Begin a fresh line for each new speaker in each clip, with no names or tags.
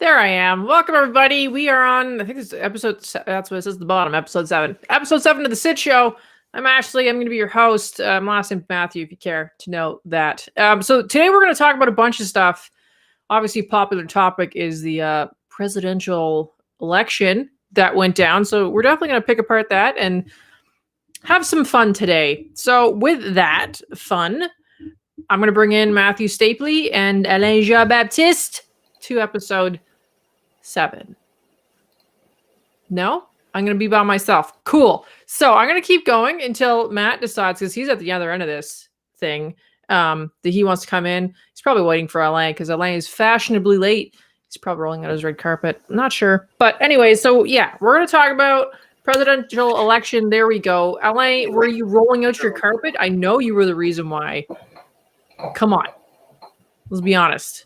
There I am. Welcome, everybody. We are on, I think it's episode, that's what it says at the bottom, episode 7. Episode 7 of the Sitch Show. I'm Ashley. I'm going to be your host. Last name Matthew, if you care to know that. So today we're going to talk about a bunch of stuff. Obviously, popular topic is the presidential election that went down. So we're definitely going to pick apart that and have some fun today. So with that fun, I'm going to bring in Matthew Stapley and Alain Jean-Baptiste to episode 7. No? I'm going to be by myself. Cool. So I'm going to keep going until Matt decides, because he's at the other end of this thing, that he wants to come in. He's probably waiting for Alain, because Alain is fashionably late. He's probably rolling out his red carpet. I'm not sure. But anyway, so yeah, we're going to talk about presidential election. There we go. Alain, were you rolling out your carpet? I know you were the reason why. Come on. Let's be honest.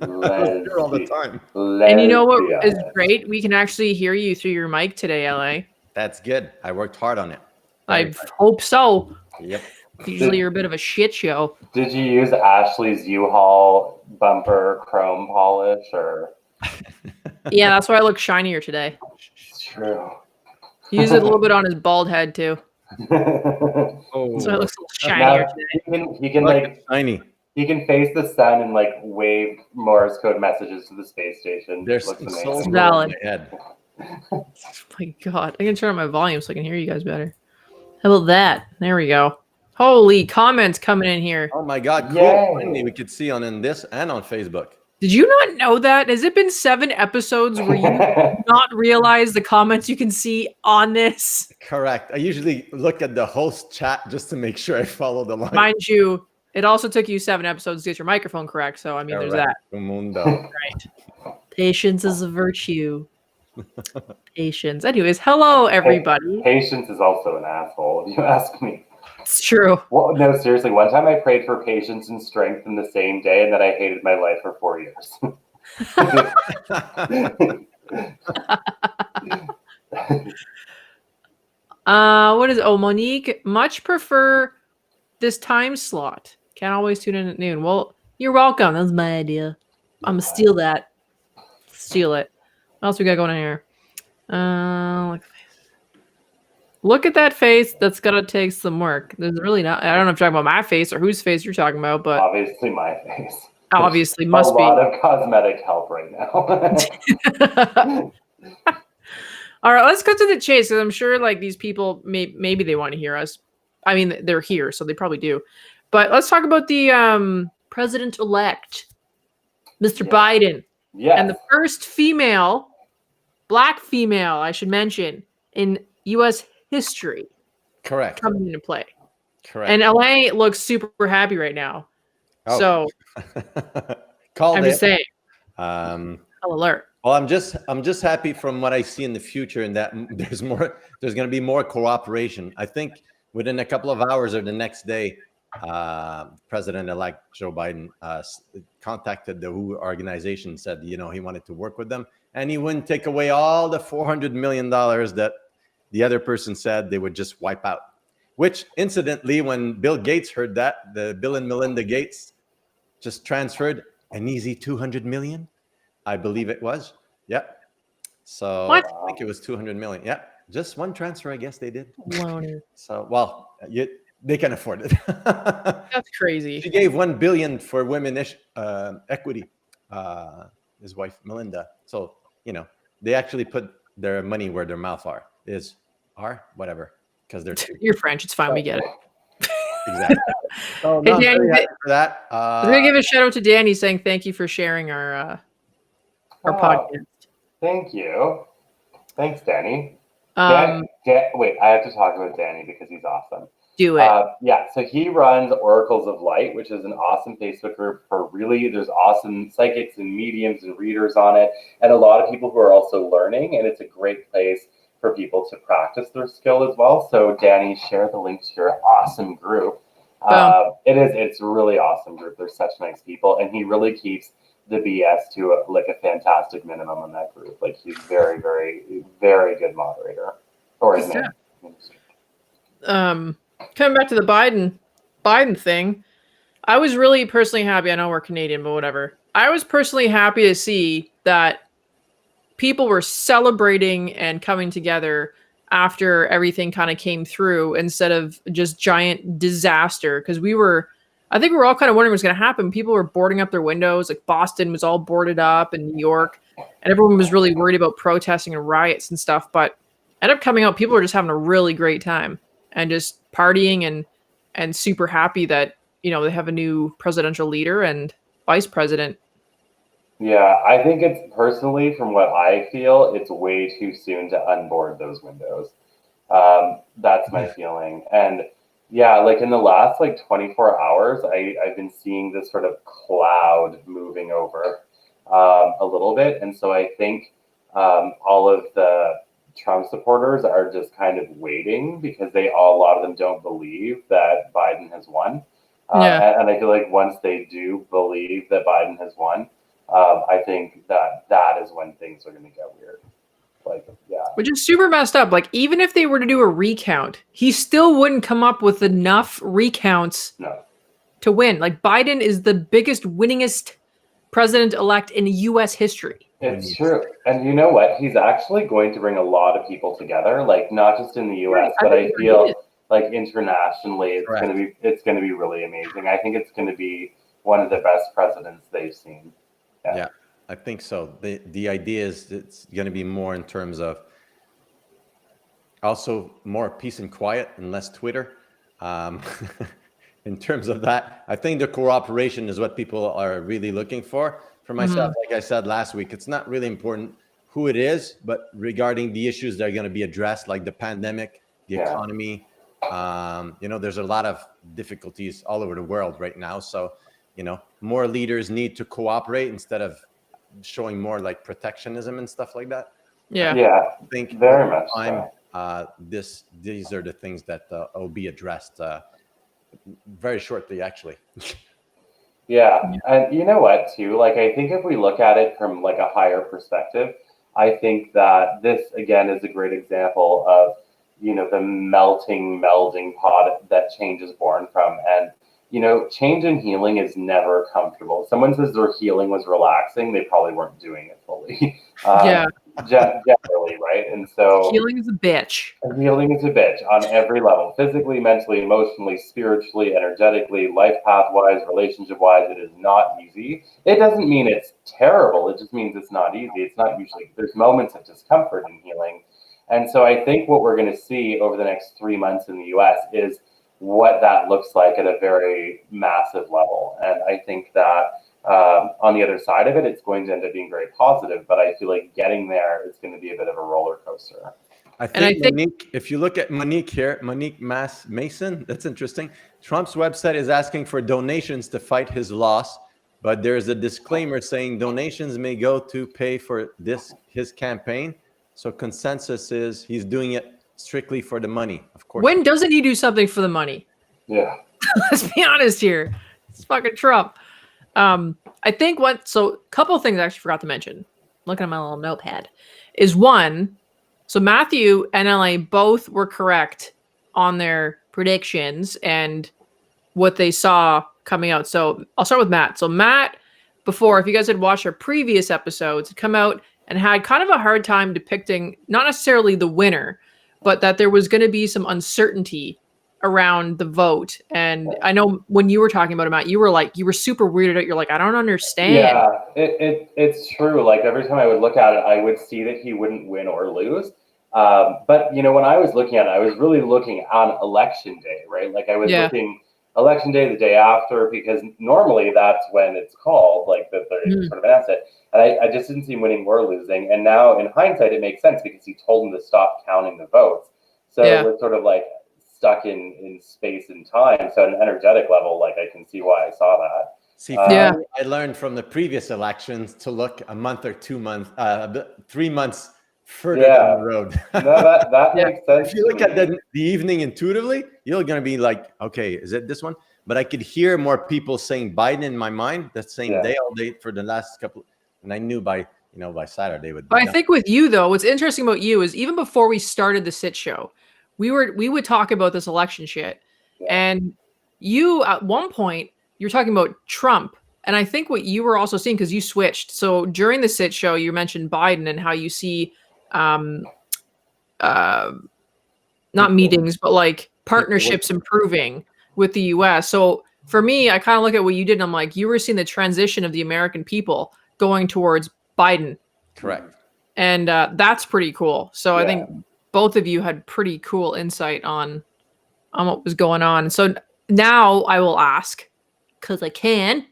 All the time.
And you know what is great? We can actually hear you through your mic today, LA.
That's good. I worked hard on it.
I hope so.
Yep.
Usually you're a bit of a shit show.
Did you use Ashley's U-Haul bumper chrome polish or?
Yeah, that's why I look shinier today.
It's true.
Use it a little bit on his bald head too.
Oh.
So it looks a little shinier
today. He can
like shiny.
He can face the sun and like wave Morse code messages to the space station.
There's
so valid.
In my head.
Oh my God. I can turn up my volume so I can hear you guys better. How about that? There we go. Holy comments coming in here.
Oh my God. Cool. Finally, we could see on this and on Facebook.
Did you not know that? Has it been 7 episodes where you not realize the comments you can see on this?
Correct. I usually look at the host chat just to make sure I follow the line.
Mind you, it also took you 7 episodes to get your microphone correct. So, I mean, there's that. Right. Patience is a virtue. Patience. Anyways, hello, everybody.
Patience is also an asshole, if you ask me.
It's true.
Well, no, seriously. One time I prayed for patience and strength in the same day, and then I hated my life for 4 years.
What is it? Oh, Monique, much prefer this time slot. Can't always tune in at noon. Well, you're welcome. That's my idea. I'm going to steal that. Steal it. What else we got going on here? Look at that face. That's going to take some work. There's really not. I don't know if you're talking about my face or whose face you're talking about, but
obviously my face.
Obviously, must be.
A lot of cosmetic help right now.
All right, let's cut to the chase, because I'm sure like these people, maybe they want to hear us. I mean, they're here, so they probably do. But let's talk about the president-elect, Mr. Biden.
Yes.
And the first female, black female, I should mention, in U.S. history.
Correct.
Coming into play.
Correct.
And LA looks super happy right now.
Oh.
So I'm just saying. Alert.
Well, I'm just happy from what I see in the future, and that there's going to be more cooperation. I think within a couple of hours or the next day, President-elect Joe Biden contacted the WHO organization, said, he wanted to work with them, and he wouldn't take away all the $400 million that the other person said they would just wipe out. Which, incidentally, when Bill Gates heard that, the Bill and Melinda Gates just transferred an easy $200 million. I believe it was. Yep. So
what?
I think it was 200 million. Yep. Just one transfer, I guess they did.
Loaner.
So, well, they can afford it.
That's crazy.
She gave $1 billion for women equity. His wife, Melinda. So, they actually put their money where their mouth whatever. Because they're
You're French. It's fine. We get it.
Exactly. So,
hey, Danny,
for that.
I'm going to give a shout out to Danny saying thank you for sharing our podcast.
Thank you. Thanks, Danny. Wait, I have to talk about Danny because he's awesome.
Do it.
So he runs Oracles of Light, which is an awesome Facebook group for there's awesome psychics and mediums and readers on it, and a lot of people who are also learning, and it's a great place for people to practice their skill as well. So Danny, share the link to your awesome group. It's a really awesome group. They're such nice people, and he really keeps the BS to a fantastic minimum on that group. Like, he's very, very, very good moderator. Or his name.
Coming back to the Biden thing, I was really personally happy. I know we're Canadian, but whatever. I was personally happy to see that people were celebrating and coming together after everything kind of came through instead of just giant disaster. Because I think we were all kind of wondering what's going to happen. People were boarding up their windows. Like Boston was all boarded up, and New York, and everyone was really worried about protesting and riots and stuff. But ended up coming out, people were just having a really great time and just partying and super happy that, you know, they have a new presidential leader and vice president.
Yeah, I think it's personally, from what I feel, it's way too soon to unboard those windows. That's my feeling. And yeah, like in the last like 24 hours, I've been seeing this sort of cloud moving over a little bit. And so I think all of the Trump supporters are just kind of waiting because a lot of them don't believe that Biden has won. And I feel like once they do believe that Biden has won, I think that is when things are going to get weird. Like, yeah.
Which is super messed up. Like, even if they were to do a recount, he still wouldn't come up with enough recounts to win. Like, Biden is the biggest, winningest president-elect in U.S. history.
It's true. And you know what? He's actually going to bring a lot of people together, like not just in the U.S., but I feel like internationally it's going to be really amazing. I think it's going to be one of the best presidents they've seen.
Yeah, I think so. The idea is it's going to be more in terms of also more peace and quiet and less Twitter. In terms of that, I think the cooperation is what people are really looking for. For myself, like I said last week, it's not really important who it is, but regarding the issues that are going to be addressed, like the pandemic, the economy, you know, there's a lot of difficulties all over the world right now. So, you know, more leaders need to cooperate instead of showing more like protectionism and stuff like that.
Yeah.
I think very much.
These are the things that will be addressed very shortly, actually.
Yeah. And you know what, too? Like, I think if we look at it from like a higher perspective, I think that this, again, is a great example of, you know, the melding pot that change is born from. And you know, change and healing is never comfortable. If someone says their healing was relaxing, they probably weren't doing it fully. Generally, right? And so
healing is a bitch.
Healing is a bitch on every level: physically, mentally, emotionally, spiritually, energetically, life path-wise, relationship-wise. It is not easy. It doesn't mean it's terrible. It just means it's not easy. It's not usually. There's moments of discomfort in healing, and so I think what we're going to see over the next 3 months in the U.S. is what that looks like at a very massive level. And I think that on the other side of it, it's going to end up being very positive, but I feel like getting there is going to be a bit of a roller coaster.
I think Monique, if you look at Monique here, Monique Mason, that's interesting. Trump's website is asking for donations to fight his loss, but there's a disclaimer saying donations may go to pay for his campaign. So consensus is he's doing it strictly for the money, of course.
When doesn't he do something for the money?
Yeah.
Let's be honest here. It's fucking Trump. I think a couple of things I actually forgot to mention, looking at my little notepad, is one, so Matthew and LA both were correct on their predictions and what they saw coming out. So I'll start with Matt. So Matt, before, if you guys had watched our previous episodes, had come out and had kind of a hard time depicting not necessarily the winner, but that there was going to be some uncertainty around the vote. And I know when you were talking about it, Matt, you were super weirded out. You're like, I don't understand.
Yeah, it's true. Like every time I would look at it, I would see that he wouldn't win or lose. But you know, when I was looking at it, I was really looking on election day, right? Like I was looking election day, the day after, because normally that's when it's called, like that they're sort of announced it. And I just didn't see him winning or losing. And now in hindsight, it makes sense because he told them to stop counting the votes. So we're sort of like stuck in space and time. So at an energetic level, like I can see why I saw that.
See, I learned from the previous elections to look a month or 2 months, 3 months further down the road.
No, that makes sense.
If you look at the evening intuitively, you're going to be like, okay, is it this one? But I could hear more people saying Biden in my mind that same day, all day for the last couple. And I knew by Saturday would be
But I think with you, though, what's interesting about you is even before we started the Sitch Show, we would talk about this election shit. And you, at one point, you're talking about Trump And I think what you were also seeing, because you switched. So during the Sitch Show, you mentioned Biden and how you see not meetings, but like partnerships improving with the US. So for me, I kind of look at what you did and I'm like, you were seeing the transition of the American people going towards Biden.
Correct.
And that's pretty cool. So I
Yeah.
think both of you had pretty cool insight on what was going on. So now I will ask, because I can.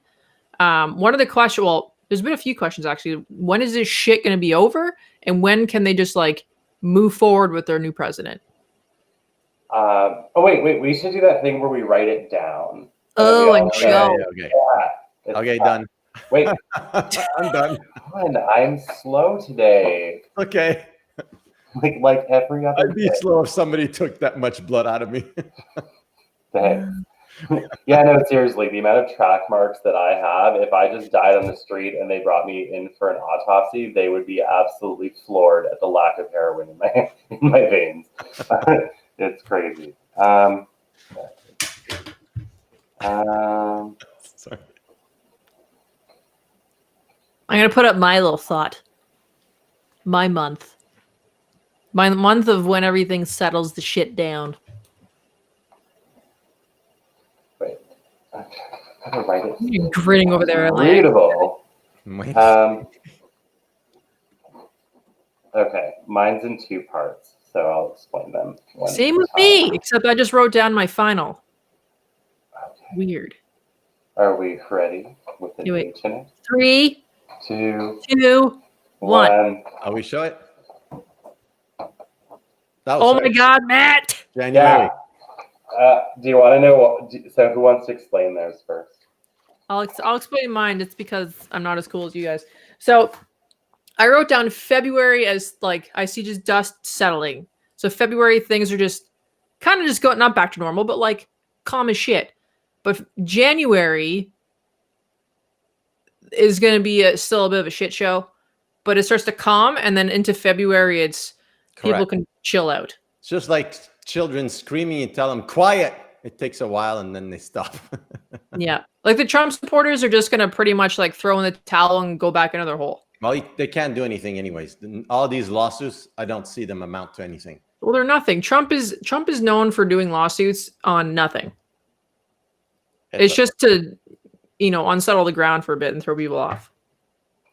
One of the questions, well, there's been a few questions actually. When is this shit going to be over? And when can they just like move forward with their new president?
Oh wait, we should do that thing where we write it down.
Oh, and
Okay.
show.
Okay.
Yeah.
Okay. Done.
Wait,
I'm done.
I'm slow today.
Okay.
Like every other
I'd be
day.
slow if somebody took that much blood out of me.
Dang. Yeah, no, seriously, the amount of track marks that I have, if I just died on the street and they brought me in for an autopsy, they would be absolutely floored at the lack of heroin in my veins. It's crazy.
Sorry.
I'm going to put up my little thought. My month. My month of when everything settles the shit down.
Wait, I gotta write it.
You're grinning over there. Like,
Readable.
Wait.
Okay, mine's in two parts, so I'll explain them. one
same
at a
with
time.
me, except I just wrote down my final.
Okay.
Weird.
Are we ready with the
Do it.
H in it?
3,
2,
2, 1.
Are we show it? That
Oh
was
my God, Matt!
January.
Do you want to know what? So, who wants to explain theirs first?
I'll explain mine. It's because I'm not as cool as you guys. So I wrote down February as like I see just dust settling. So February things are just kind of just going not back to normal, but like calm as shit. But January is going to be still a bit of a shit show, but it starts to calm, and then into February, it's people
Correct.
can chill out.
It's just like children screaming. You tell them quiet. It takes a while, and then they stop.
Yeah, like the Trump supporters are just going to pretty much like throw in the towel and go back into their hole.
Well, they can't do anything anyways. All these lawsuits, I don't see them amount to anything.
Well, they're nothing. Trump is known for doing lawsuits on nothing. It's just to, unsettle the ground for a bit and throw people off.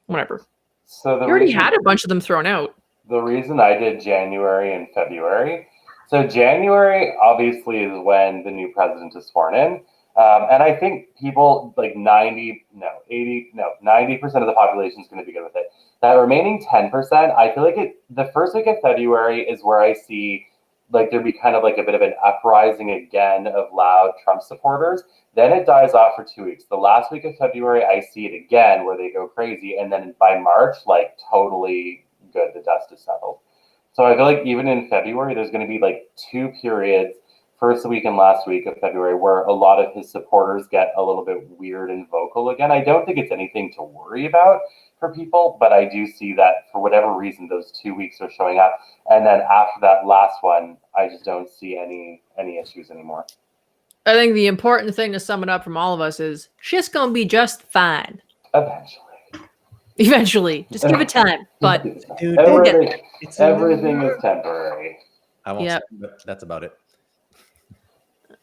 Whatever.
So
You already had a bunch of them thrown out.
The reason I did January and February. So January obviously is when the new president is sworn in. And I think people like 90% of the population is going to be good with it. That remaining 10%, I feel like the first week of February is where I see like there'd be kind of like a bit of an uprising again of loud Trump supporters. Then it dies off for 2 weeks. The last week of February, I see it again where they go crazy. And then by March, like totally good, the dust is settled. So I feel like even in February, there's going to be like 2 periods, first week and last week of February, where a lot of his supporters get a little bit weird and vocal again. I don't think it's anything to worry about for people, but I do see that for whatever reason, those 2 weeks are showing up. And then after that last one, I just don't see any issues anymore.
I think the important thing to sum it up from all of us is shit's gonna be just fine. Eventually. Just give it time. But
Dude,
everything is temporary.
I won't
Yep.
say, but that's about it.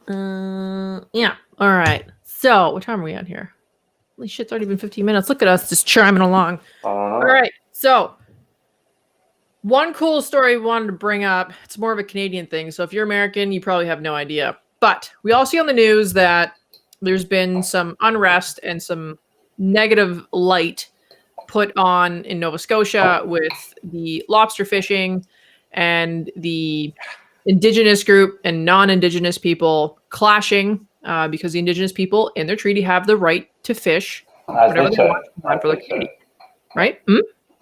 Yeah. All right. So what time are we on here? Holy shit, it's already been 15 minutes. Look at us just chiming along. All right. So one cool story we wanted to bring up. It's more of a Canadian thing. So if you're American, you probably have no idea. But we all see on the news that there's been some unrest and some negative light put on in Nova Scotia with the lobster fishing and the Indigenous group and non-Indigenous people clashing because the Indigenous people in their treaty have the right to fish whatever they want for their community. Right?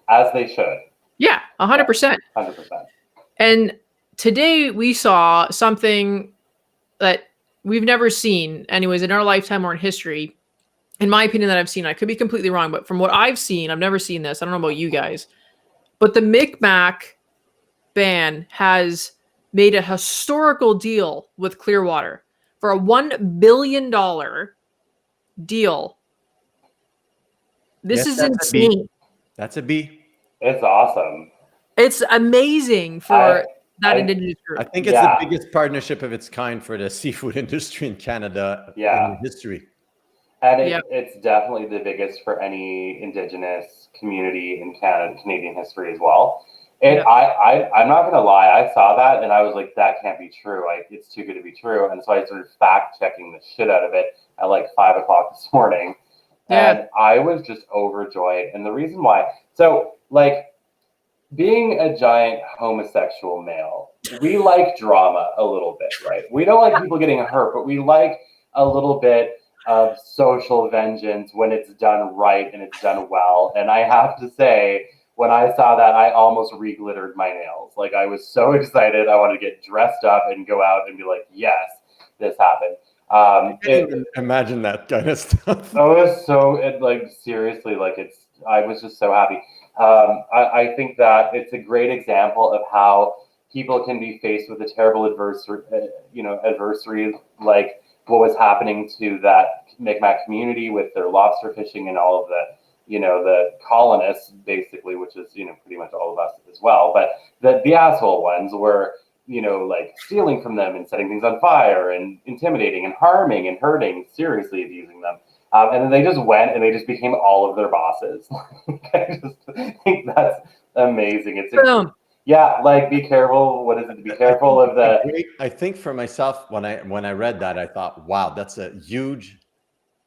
As they should.
Yeah, 100%.
100%.
And today we saw something that we've never seen, anyways, in our lifetime or in history. In my opinion, that I've seen, I could be completely wrong, but from what I've seen, I've never seen this. I don't know about you guys, but the Micmac band has made a historical deal with Clearwater for a $1 billion deal This
Yes,
is
that's a B.
insane.
That's a B.
It's awesome.
It's amazing for that
I-
Indigenous group.
I think it's the biggest partnership of its kind for the seafood industry in Canada in history.
And it's definitely the biggest for any Indigenous community in Canadian history as well. And I'm not gonna lie, I saw that and I was like, that can't be true. Like, it's too good to be true. And so I started fact checking the shit out of it at like 5 o'clock this morning. And I was just overjoyed. And the reason why, so like being a giant homosexual male, we like drama a little bit, right? We don't like people getting hurt, but we like a little bit of social vengeance when it's done right and it's done well. And I have to say, when I saw that, I almost re-glittered my nails. Like, I was so excited. I wanted to get dressed up and go out and be like, yes, this happened.
I can't even imagine that kind of stuff.
I was so, seriously, I was just so happy. I think that it's a great example of how people can be faced with a terrible adversary, like what was happening to that Mi'kmaq community with their lobster fishing and all of the colonists, basically, which is, pretty much all of us as well. But the asshole ones were, stealing from them and setting things on fire and intimidating and harming and hurting, seriously abusing them. And then they just went and they just became all of their bosses. I just think that's amazing. It's be careful. What is it? Be careful of the.
I think for myself, when I read that, I thought, wow, that's a huge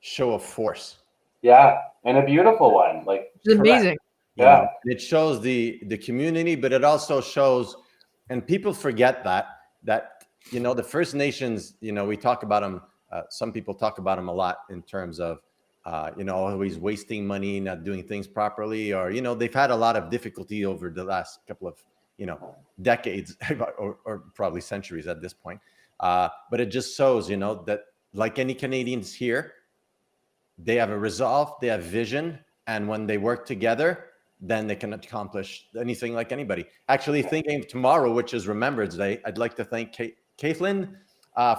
show of force.
Yeah, and a beautiful one.
It's amazing.
Yeah, it shows the community, but it also shows, and people forget that the First Nations, we talk about them. Some people talk about them a lot in terms of, always wasting money, not doing things properly, or, they've had a lot of difficulty over the last couple of, decades or probably centuries at this point. But it just shows, that like any Canadians here, they have a resolve, they have vision, and when they work together, then they can accomplish anything like anybody. Actually, thinking of tomorrow, which is Remembrance Day, I'd like to thank Caitlin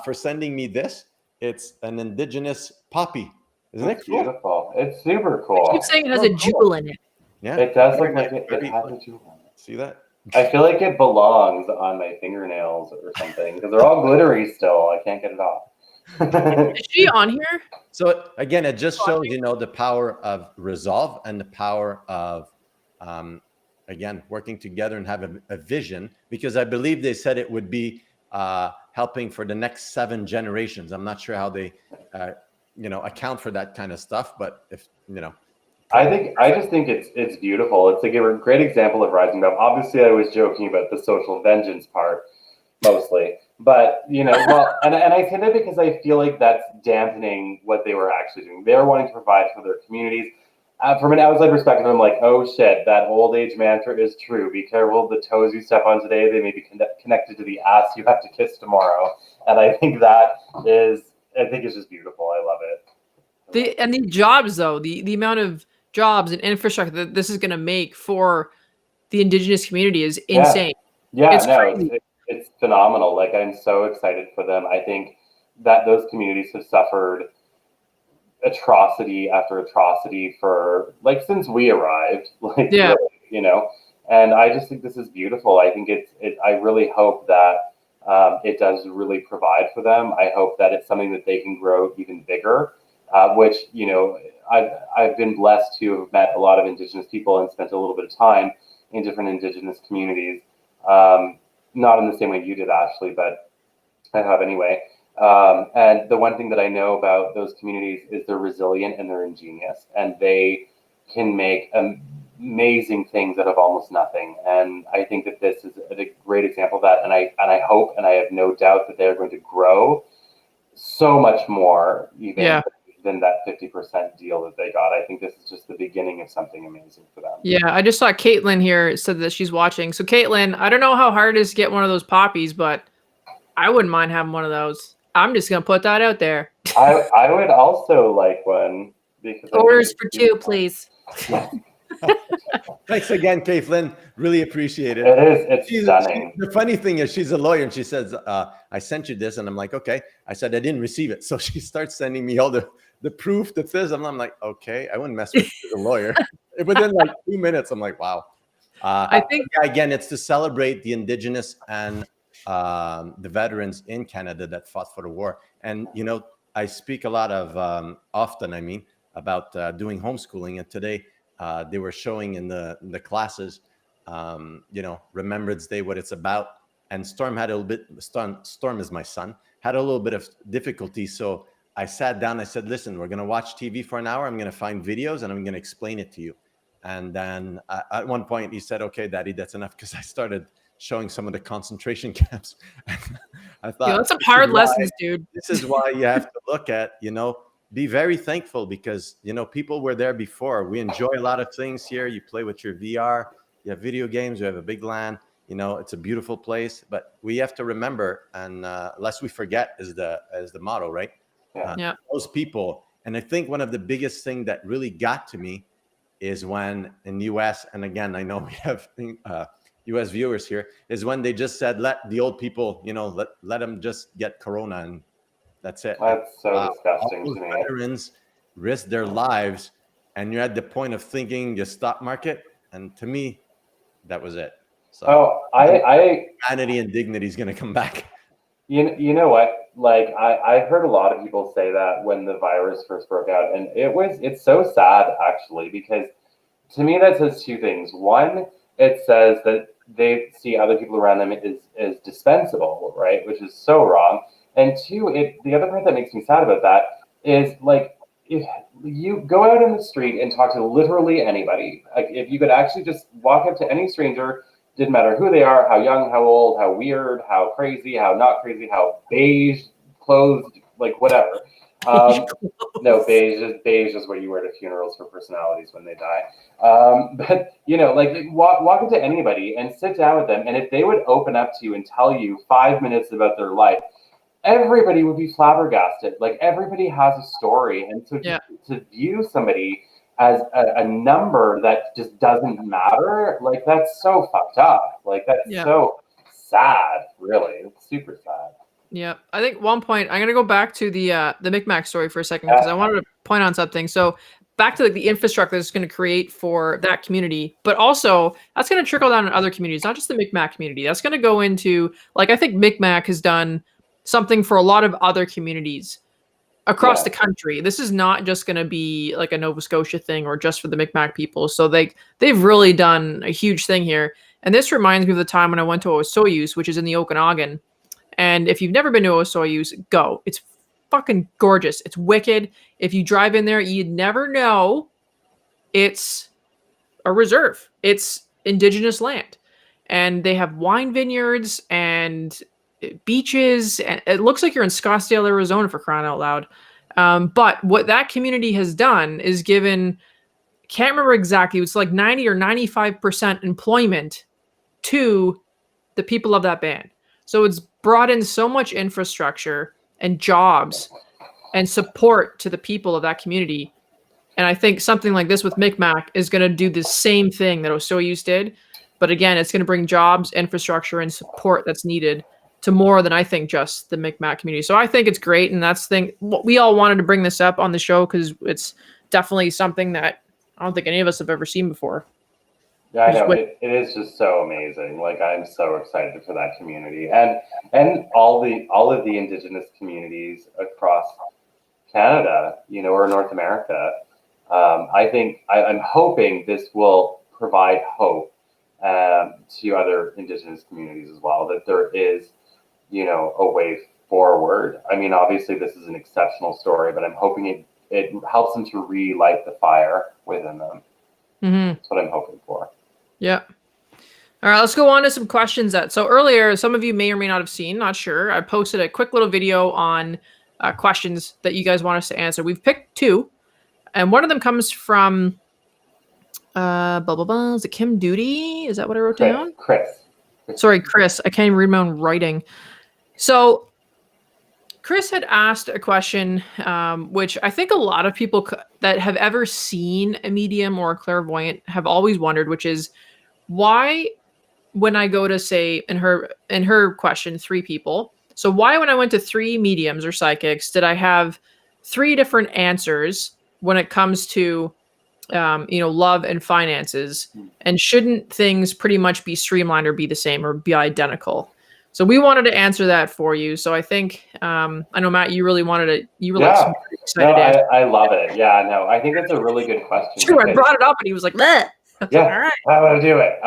for sending me this. It's an Indigenous poppy. Isn't it cool?
Beautiful? It's super cool.
I keep saying it has a jewel in it.
Yeah,
it does look like it has a jewel in it.
See that?
I feel like it belongs on my fingernails or something because they're all glittery still. I can't get it off.
Is she on here?
So again, it just shows, the power of resolve and the power of, again, working together and have a vision, because I believe they said it would be helping for the next 7 generations. I'm not sure how they, account for that kind of stuff, but if,
I just think it's beautiful. It's a great example of rising up. Obviously, I was joking about the social vengeance part mostly, but and I say that because I feel like that's dampening what they were actually doing. They were wanting to provide for their communities. From an outside perspective, I'm like, oh shit, that old age mantra is true. Be careful, the toes you step on today, they may be connected to the ass you have to kiss tomorrow. And I think it's just beautiful. I love it.
The jobs, though, the amount of jobs and infrastructure that this is going to make for the Indigenous community is insane.
It's phenomenal. Like, I'm so excited for them. I think that those communities have suffered atrocity after atrocity for since we arrived, and I just think this is beautiful. I think I really hope that it does really provide for them. I hope that it's something that they can grow even bigger, which I've been blessed to have met a lot of Indigenous people and spent a little bit of time in different Indigenous communities, not in the same way you did, Ashley, but I have anyway. And the one thing that I know about those communities is they're resilient and they're ingenious, and they can make amazing things out of almost nothing. And I think that this is a great example of that. And I hope, and I have no doubt that they're going to grow so much more even than that 50% deal that they got. I think this is just the beginning of something amazing for them.
Yeah, I just saw Caitlin here said that she's watching. So Caitlin, I don't know how hard it is to get one of those poppies, but I wouldn't mind having one of those. I'm just gonna put that out there.
I would also like one because
orders for 2, please.
Thanks again, Caitlin. Really appreciate it.
It is. It's stunning.
The funny thing is, she's a lawyer, and she says, "I sent you this," and I'm like, "Okay." I said, "I didn't receive it," so she starts sending me all the proof, the this. I'm like, "Okay, I wouldn't mess with the lawyer." Within like 2 minutes, I'm like, "Wow."
I think
again, it's to celebrate the Indigenous and the veterans in Canada that fought for the war. And I speak a lot of often, about doing homeschooling. And today they were showing in the classes, Remembrance Day, what it's about. And Storm had a little bit. Storm is my son. Had a little bit of difficulty, so I sat down. I said, "Listen, we're going to watch TV for an hour. I'm going to find videos and I'm going to explain it to you." And then at one point he said, "Okay, Daddy, that's enough," because I started showing some of the concentration camps. I thought,
that's some hard lessons, dude.
This is why you have to look at, be very thankful, because, people were there before. We enjoy a lot of things here. You play with your VR, you have video games, you have a big LAN, it's a beautiful place. But we have to remember, and lest we forget is the motto, right?
Yeah.
Those people. And I think one of the biggest thing that really got to me is when in the US, and again, I know we have US viewers here, is when they just said, let the old people, let them just get Corona and that's it.
That's so disgusting to me.
Veterans risk their lives, and you're at the point of thinking the stock market. And to me, that was it. So humanity and dignity is going to come back.
You know what? Like I heard a lot of people say that when the virus first broke out, and it's so sad actually, because to me that says two things. One, it says that they see other people around them as dispensable, right? Which is so wrong. And two, the other part that makes me sad about that is, like, if you go out in the street and talk to literally anybody, like if you could actually just walk up to any stranger, didn't matter who they are, how young, how old, how weird, how crazy, how not crazy, how beige, clothed, like whatever. No, beige is what you wear to funerals for personalities when they die. But like walk up to anybody and sit down with them, and if they would open up to you and tell you 5 minutes about their life, everybody would be flabbergasted. Like everybody has a story, and so to view somebody as a number that just doesn't matter, like that's so fucked up. Like that's so sad, really. It's super sad.
Yeah, I think one point I'm gonna go back to the Micmac story for a second, because I wanted to point on something. So back to the infrastructure that's going to create for that community, but also that's going to trickle down in other communities, not just the Micmac community. That's going to go into, like, I think Micmac has done something for a lot of other communities across the country. This is not just going to be like a Nova Scotia thing or just for the Micmac people. So they've really done a huge thing here. And this reminds me of the time when I went to Osoyoos, which is in the Okanagan. And if you've never been to Osoyoos, go. It's fucking gorgeous. It's wicked. If you drive in there, you'd never know it's a reserve. It's Indigenous land. And they have wine vineyards and beaches. And it looks like you're in Scottsdale, Arizona, for crying out loud. But what that community has done is given, can't remember exactly, it's like 90 or 95% employment to the people of that band. So it's brought in so much infrastructure and jobs and support to the people of that community. And I think something like this with Micmac is going to do the same thing that Osoyoos did. But again, it's going to bring jobs, infrastructure, and support that's needed to more than I think just the Micmac community. So I think it's great. And that's the thing. We all wanted to bring this up on the show because it's definitely something that I don't think any of us have ever seen before.
Yeah, I know. It is just so amazing. Like, I'm so excited for that community and all of the Indigenous communities across Canada, or North America. I think I'm hoping this will provide hope to other Indigenous communities as well, that there is, a way forward. I mean, obviously this is an exceptional story, but I'm hoping it helps them to relight the fire within them. Mm-hmm. That's what I'm hoping for.
Yeah. All right, let's go on to some questions. So earlier, some of you may or may not have seen, not sure, I posted a quick little video on questions that you guys want us to answer. We've picked two, and one of them comes from is it Kim Duty? Is that what I wrote down?
Chris.
Sorry, Chris. I can't even read my own writing. So Chris had asked a question, which I think a lot of people that have ever seen a medium or a clairvoyant have always wondered, which is why, when I go to, say, in her question, 3 people. So why, when I went to 3 mediums or psychics, did I have 3 different answers when it comes to love and finances? And shouldn't things pretty much be streamlined or be the same or be identical? So we wanted to answer that for you. So I think I know, Matt, you really wanted to. You were like
Yeah.
super excited.
No,
to answer.
I love it. Yeah, no, I think that's a really good question.
Sure, I
because-
brought it up and he was like, "Bleh."
Yeah,
All right.
I want to do it.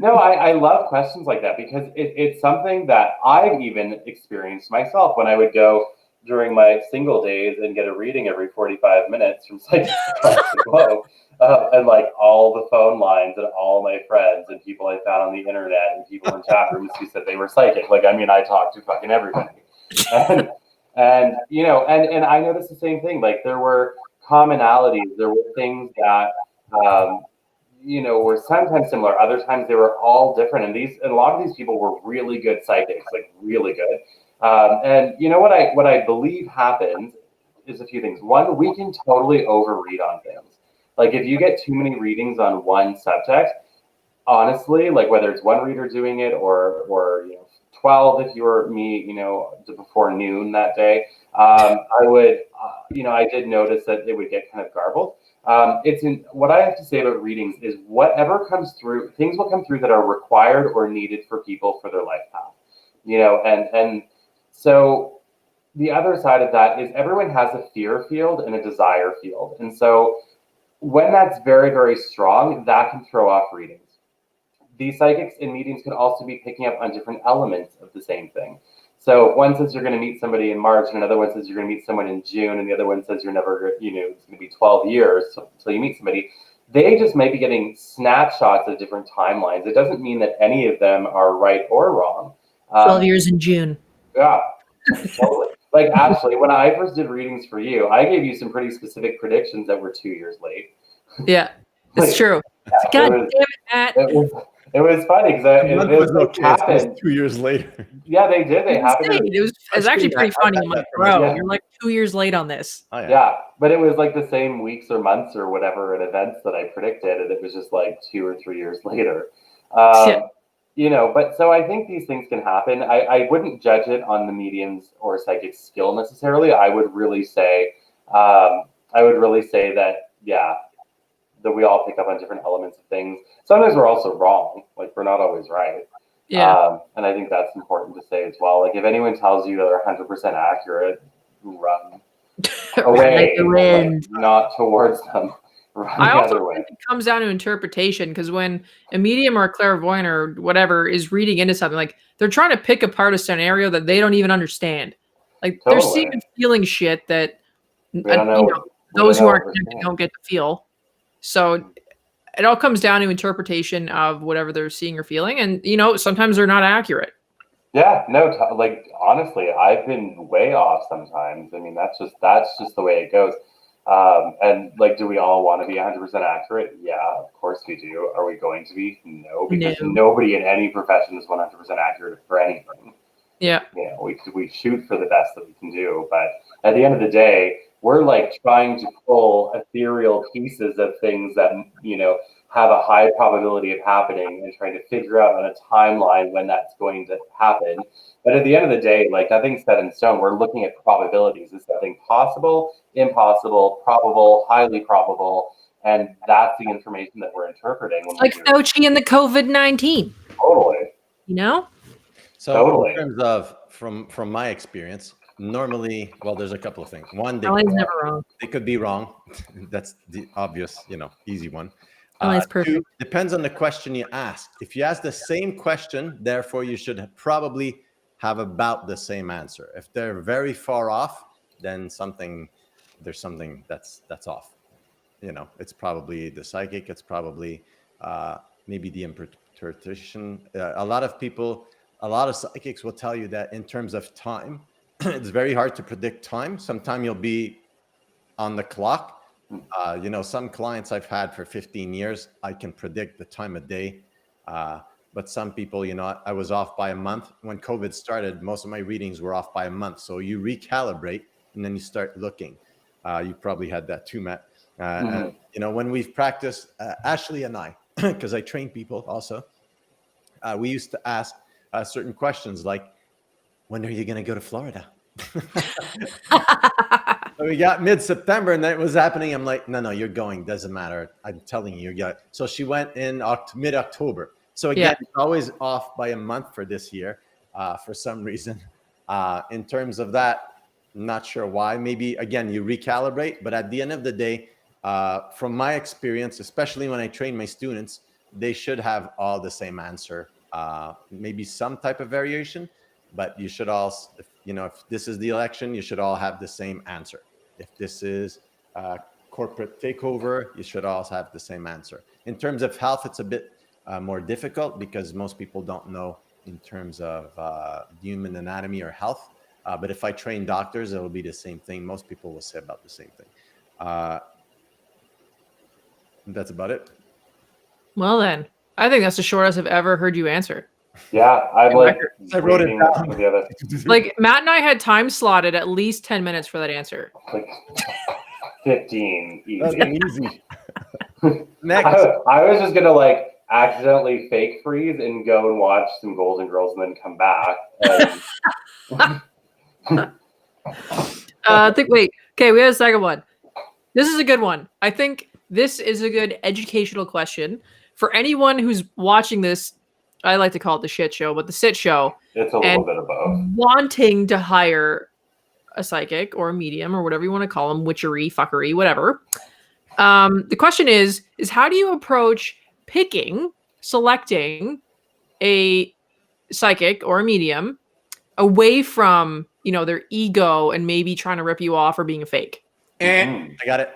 No, I love questions like that because it's something that I've even experienced myself when I would go during my single days and get a reading every 45 minutes from psychics across the globe. And like all the phone lines and all my friends and people I found on the internet and people in chat rooms who said they were psychic. Like, I mean, I talked to fucking everybody. And you know, and I noticed the same thing. Like there were commonalities, there were things that were sometimes similar. Other times they were all different. And a lot of these people were really good psychics, like really good. And you know what I believe happens is a few things. One, we can totally overread on things. Like if you get too many readings on one subject, honestly, like whether it's one reader doing it or 12 if you were me, before noon that day, I would, I did notice that it would get kind of garbled. What I have to say about readings is whatever comes through, things will come through that are required or needed for people for their life path, and so the other side of that is everyone has a fear field and a desire field. And so when that's very, very strong, that can throw off readings. These psychics and mediums can also be picking up on different elements of the same thing. So one says you're going to meet somebody in March, and another one says you're going to meet someone in June, and the other one says you're never, it's going to be 12 years until you meet somebody. They just might be getting snapshots of different timelines. It doesn't mean that any of them are right or wrong.
12 years in June.
Yeah, totally. Like actually, when I first did readings for you, I gave you some pretty specific predictions that were 2 years late.
Yeah, it's true. God damn it, Matt.
It was funny because it happened
2 years later.
Yeah, they did. They happened.
It was actually pretty funny. I'm like, bro, you're like 2 years late on this.
Oh,
yeah, but it was like the same weeks or months or whatever in events that I predicted, and it was just like 2 or 3 years later. But so I think these things can happen. I wouldn't judge it on the medium's or psychic skill necessarily. I would really say that, yeah, that we all pick up on different elements of things. Sometimes we're also wrong. Like we're not always right.
Yeah.
And I think that's important to say as well. Like if anyone tells you they're 100% accurate, run away, like, not towards them. Run
I
the
also
other way.
think it comes down to interpretation, because when a medium or a clairvoyant or whatever is reading into something, like they're trying to pick apart a scenario that they don't even understand. Like they're seeing and feeling shit that those who aren't connected don't get to feel. So it all comes down to interpretation of whatever they're seeing or feeling, and sometimes they're not accurate.
Yeah, no, like honestly, I've been way off sometimes. I mean, that's just the way it goes. And like, do we all want to be 100% accurate? Yeah, of course we do. Are we going to be? No, because nobody in any profession is 100% accurate for anything.
Yeah.
We shoot for the best that we can do, but at the end of the day, we're like trying to pull ethereal pieces of things that have a high probability of happening and trying to figure out on a timeline when that's going to happen. But at the end of the day, like nothing's set in stone. We're looking at probabilities. Is something possible, impossible, probable, highly probable? And that's the information that we're interpreting.
Like Fauci and the COVID-19.
Totally.
So totally. In terms of, from my experience, normally, well, there's a couple of things. One,
never wrong.
They could be wrong. That's the obvious, easy one.
It's perfect.
2, depends on the question you ask. If you ask the same question, therefore you should probably have about the same answer. If they're very far off, then there's something that's off. It's probably the psychic. It's probably maybe the interpretation. A lot of psychics will tell you that in terms of time, it's very hard to predict time. Sometime you'll be on the clock. Some clients I've had for 15 years, I can predict the time of day but some people, I was off by a month. When COVID started, most of my readings were off by a month. So you recalibrate and then you start looking. You probably had that too, Matt. When we've practiced, Ashley and I, because I train people also, we used to ask certain questions like, when are you going to go to Florida? So we got mid-September and that was happening. I'm like, no, you're going. Doesn't matter. I'm telling you, you got. So she went in mid-October. So again, it's always off by a month for this year for some reason. In terms of that, not sure why. Maybe, again, you recalibrate. But at the end of the day, from my experience, especially when I train my students, they should have all the same answer. Maybe some type of variation, but you should all, if this is the election, you should all have the same answer. If this is corporate takeover, you should all have the same answer. In terms of health, it's a bit more difficult because most people don't know in terms of human anatomy or health. But if I train doctors, it'll be the same thing. Most people will say about the same thing. That's about it.
Well, then, I think that's the shortest I've ever heard you answer.
Yeah, I'm like,
I wrote it down.
Like Matt and I had time slotted at least 10 minutes for that answer.
Like 15 easy.
Easy. Next.
I was just gonna like accidentally fake freeze and go and watch some Golden Girls and then come back.
Wait. Okay, we have a second one. This is a good one. I think this is a good educational question for anyone who's watching this. I like to call it the shit show, but the Sitch Show.
It's a little bit of both.
Wanting to hire a psychic or a medium or whatever you want to call them, witchery, fuckery, whatever. The question is how do you approach selecting a psychic or a medium away from, their ego and maybe trying to rip you off or being a fake?
I got it.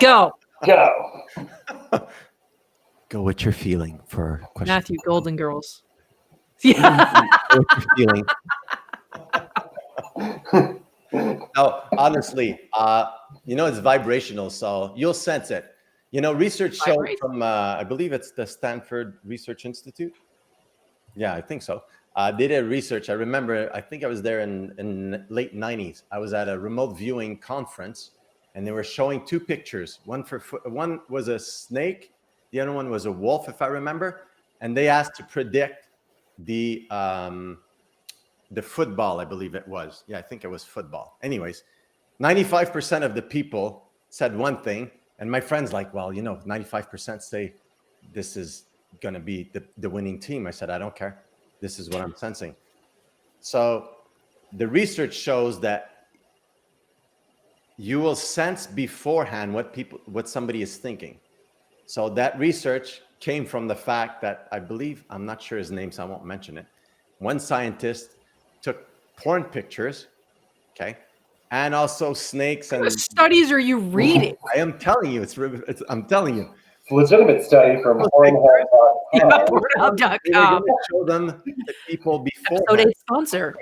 Go.
Go with your feeling for question.
Matthew, Golden Girls. Yeah.
Go with your feeling. No, honestly, it's vibrational, so you'll sense it. Research showed from, I believe it's the Stanford Research Institute. Yeah, I think so. They did research. I remember, I think I was there in late 90s. I was at a remote viewing conference, and they were showing two pictures. One was a snake. The other one was a wolf, if I remember. And they asked to predict the football, I believe it was. Yeah, I think it was football. Anyways, 95% of the people said one thing. And my friend's like, well, 95% say this is going to be the winning team. I said, I don't care. This is what I'm sensing. So the research shows that you will sense beforehand what somebody is thinking. So that research came from the fact that I believe, I'm not sure his name, so I won't mention it. One scientist took porn pictures, okay, and also snakes.
What studies are you reading?
I am telling you, I'm telling you.
It's a legitimate study from Pornhub.com.
Pornhub.com.
Show them the people before.
Episode 8 sponsor.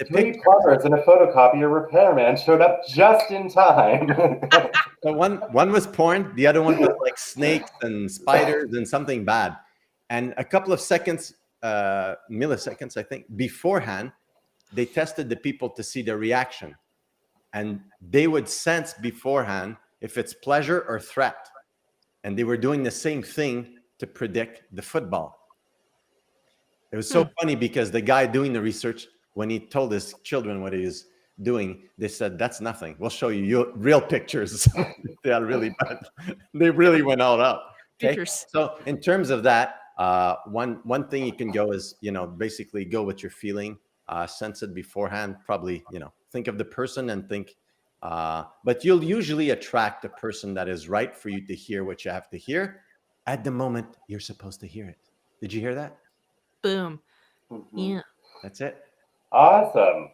Three plumbers and a photocopier repairman showed up just in time.
So one was porn, the other one was like snakes and spiders and something bad. And a couple of seconds, milliseconds, I think, beforehand, they tested the people to see their reaction. And they would sense beforehand if it's pleasure or threat. And they were doing the same thing to predict the football. It was so funny because the guy doing the research, when he told his children what he was doing, they said, that's nothing. We'll show you real pictures. They are really bad. They really went all out. Okay? So in terms of that, one thing you can go is, basically go with your feeling, sense it beforehand, probably, think of the person and think, but you'll usually attract the person that is right for you to hear what you have to hear at the moment you're supposed to hear it. Did you hear that?
Boom. Yeah.
That's it.
Awesome.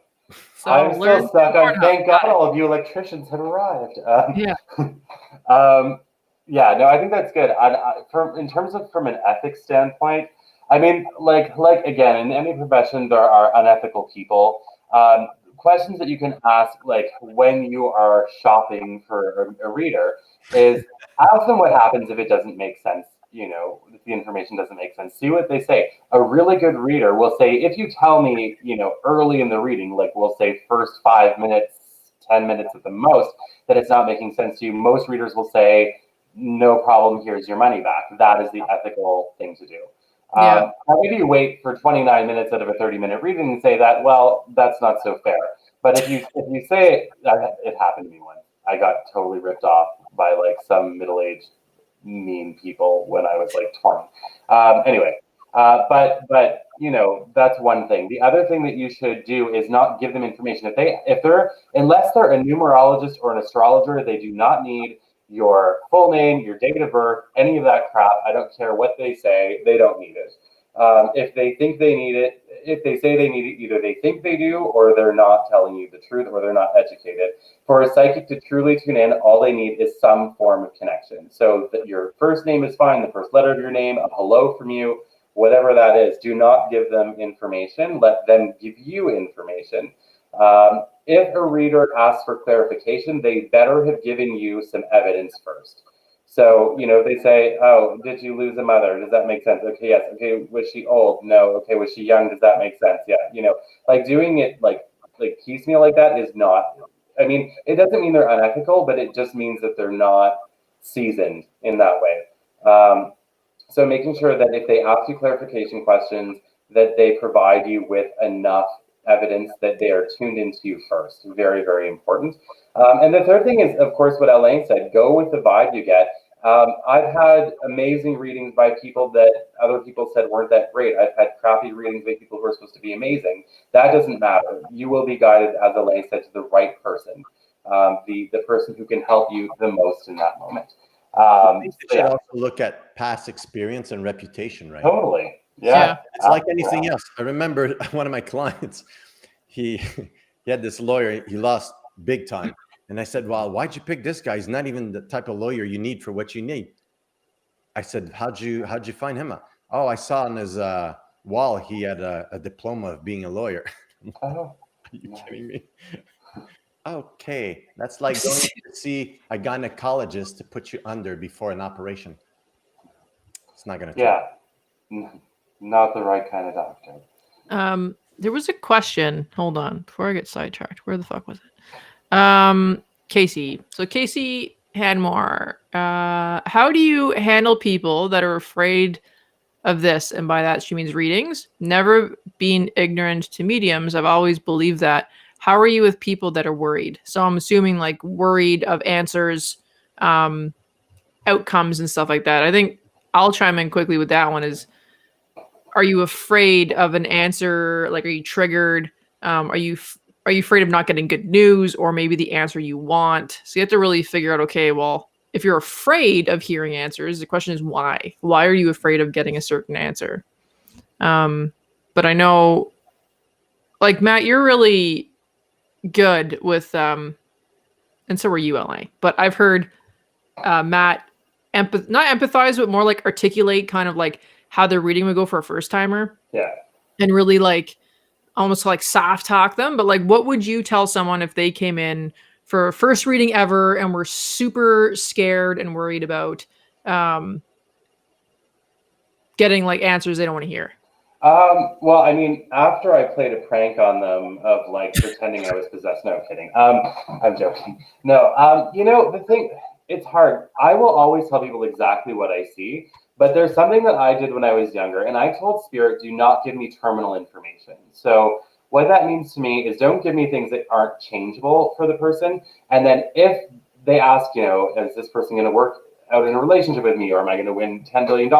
So I'm still stuck on, thank God all of you electricians have arrived.
Yeah.
Yeah, no, I think that's good. In terms of from an ethics standpoint, I mean, like again, in any profession, there are unethical people. Questions that you can ask, like when you are shopping for a reader, is ask them what happens if it doesn't make sense if the information doesn't make sense. See what they say. A really good reader will say, if you tell me, early in the reading, like we'll say first 5 minutes, 10 minutes at the most, that it's not making sense to you, most readers will say, no problem, here's your money back. That is the ethical thing to do.
Yeah.
Maybe you wait for 29 minutes out of a 30-minute reading and say that, well, that's not so fair. But if you say it happened to me once. I got totally ripped off by like some middle-aged mean people when I was like 20. Anyway, but that's one thing. The other thing that you should do is not give them information. Unless they're a numerologist or an astrologer, they do not need your full name, your date of birth, any of that crap. I don't care what they say, they don't need it. If they think they need it, if they say they need it, either they think they do or they're not telling you the truth or they're not educated. For a psychic to truly tune in, all they need is some form of connection. So that your first name is fine, the first letter of your name, a hello from you, whatever that is. Do not give them information. Let them give you information. If a reader asks for clarification, they better have given you some evidence first. So, they say, oh, did you lose a mother? Does that make sense? Okay, yes. Okay, was she old? No. Okay, was she young? Does that make sense? Yeah. Like doing it like piecemeal like that is not, it doesn't mean they're unethical, but it just means that they're not seasoned in that way. So making sure that if they ask you clarification questions, that they provide you with enough evidence that they are tuned into you first. Very, very important. And the third thing is, of course, what Elaine said, go with the vibe you get. I've had amazing readings by people that other people said weren't that great. I've had crappy readings by people who are supposed to be amazing. That doesn't matter. You will be guided, as Elaine said, to the right person, the person who can help you the most in that moment.
You should also look at past experience and reputation, right?
Totally. Yeah.
It's like anything else. I remember one of my clients, he had this lawyer, he lost big time. And I said, well, why'd you pick this guy? He's not even the type of lawyer you need for what you need. I said, how'd you find him? Oh, I saw on his wall, he had a diploma of being a lawyer.
Oh,
are you kidding me? Okay. That's like going to see a gynecologist to put you under before an operation. It's not going to
not the right kind of doctor.
There was a question. Hold on, before I get sidetracked. Where the fuck was it? Casey. So Casey Hanmore, how do you handle people that are afraid of this? And by that, she means readings. Never been ignorant to mediums. I've always believed that. How are you with people that are worried? So I'm assuming like worried of answers, outcomes and stuff like that. I think I'll chime in quickly with that one is, are you afraid of an answer? Like, are you triggered? Are you afraid of not getting good news or maybe the answer you want? So you have to really figure out, okay, well, if you're afraid of hearing answers, the question is why? Why are you afraid of getting a certain answer? But I know, like, Matt, you're really good with, and so are you, LA. But I've heard Matt not empathize, but more like articulate kind of like how their reading would go for a first timer.
Yeah.
And really like almost like soft talk them. But like, what would you tell someone if they came in for a first reading ever and were super scared and worried about getting like answers they don't want to hear?
Well, I mean, after I played a prank on them of like pretending I was possessed. No, I'm kidding. I'm joking. No, the thing, it's hard. I will always tell people exactly what I see, but there's something that I did when I was younger, and I told Spirit, do not give me terminal information. So what that means to me is don't give me things that aren't changeable for the person. And then if they ask, is this person going to work out in a relationship with me, or am I going to win $10 billion?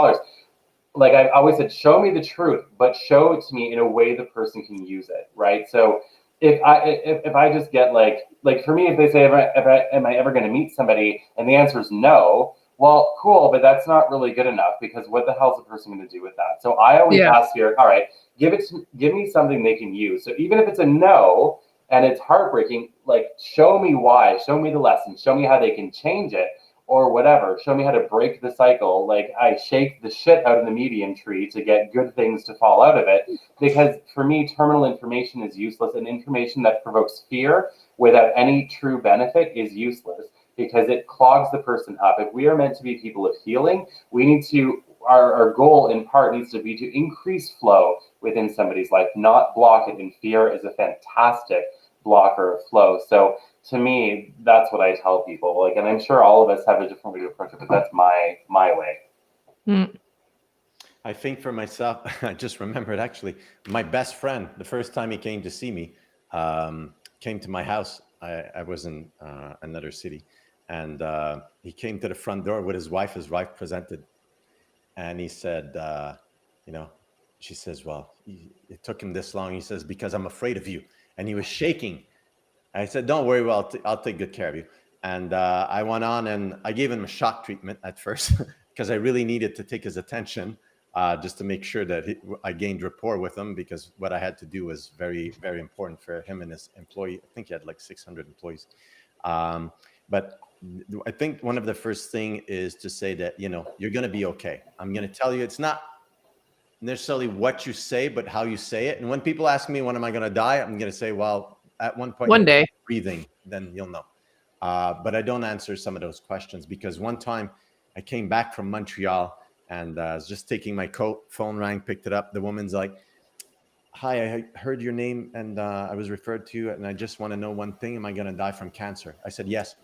Like I've always said, show me the truth, but show it to me in a way the person can use it, right? So if I just get like for me, if they say, am I ever going to meet somebody, and the answer is no, well, cool, but that's not really good enough, because what the hell is the person going to do with that? So I always ask here, all right, give me something they can use. So even if it's a no and it's heartbreaking, like show me why, show me the lesson, show me how they can change it. Or whatever, show me how to break the cycle. Like I shake the shit out of the medium tree to get good things to fall out of it. Because for me, terminal information is useless, and information that provokes fear without any true benefit is useless. because it clogs the person up. If we are meant to be people of healing, we need to, our goal in part needs to be to increase flow within somebody's life, not block it. And fear is a fantastic blocker of flow. So to me, that's what I tell people. Like, and I'm sure all of us have a different way to approach it, but that's my way.
I think for myself, I just remembered actually, my best friend, the first time he came to see me, came to my house. I was in another city, and he came to the front door with his wife. His wife presented, and he said, you know, she says, well, it took him this long. He says, because I'm afraid of you. And he was shaking. I said, don't worry, well, I'll take good care of you. And I went on and I gave him a shock treatment at first because I really needed to take his attention just to make sure that I gained rapport with him, because what I had to do was very, very important for him and his employee. I think he had like 600 employees. But I think one of the first thing is to say that, you know, you're going to be okay. I'm going to tell you, it's not necessarily what you say, but how you say it. And when people ask me, when am I going to die? I'm going to say, well, at one point,
one day,
breathing, then you'll know. But I don't answer some of those questions, because one time I came back from Montreal and I was just taking my coat, phone rang, picked it up. The woman's like, hi, I heard your name and I was referred to you, and I just want to know one thing. Am I going to die from cancer? I said, yes.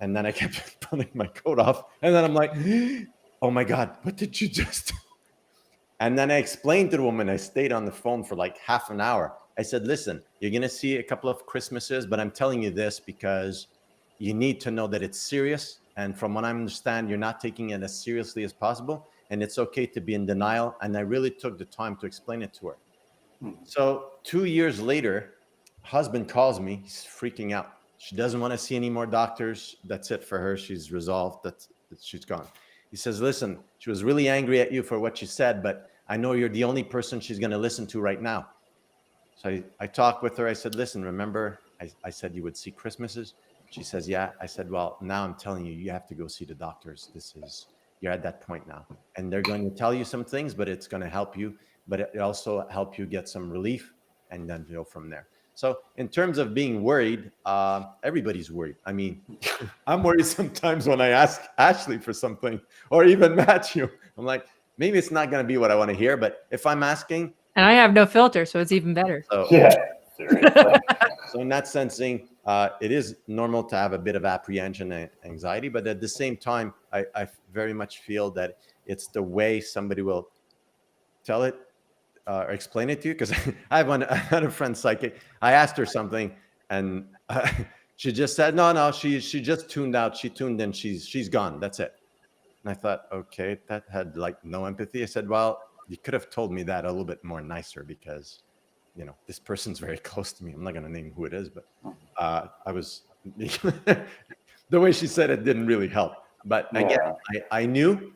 And then I kept pulling my coat off. And then I'm like, oh my God, what did you just do? And then I explained to the woman, I stayed on the phone for like half an hour. I said, listen, you're going to see a couple of Christmases, but I'm telling you this because you need to know that it's serious. And from what I understand, you're not taking it as seriously as possible. And it's okay to be in denial. And I really took the time to explain it to her. So 2 years later, husband calls me. He's freaking out. She doesn't want to see any more doctors. That's it for her. She's resolved. That she's gone. He says, listen, she was really angry at you for what you said, but I know you're the only person she's going to listen to right now. So I talked with her. I said, listen, remember I said you would see Christmases? She says, yeah. I said, well, now I'm telling you, you have to go see the doctors. You're at that point now. And they're going to tell you some things, but it's going to help you. But it also help you get some relief and then go from there. So in terms of being worried, everybody's worried. I mean, I'm worried sometimes when I ask Ashley for something, or even Matthew. I'm like, maybe it's not going to be what I want to hear, but if I'm asking.
And I have no filter, so it's even better.
So,
Yeah, seriously.
So in that sensing, it is normal to have a bit of apprehension and anxiety, but at the same time, I very much feel that it's the way somebody will tell it, or explain it to you. Because I had a friend psychic. I asked her something, and she just said, no, she just tuned out. She tuned in. She's gone. That's it. And I thought, okay, that had like no empathy. I said, well, you could have told me that a little bit more nicer, because, you know, this person's very close to me. I'm not going to name who it is, but I was the way she said it didn't really help. But again, I knew,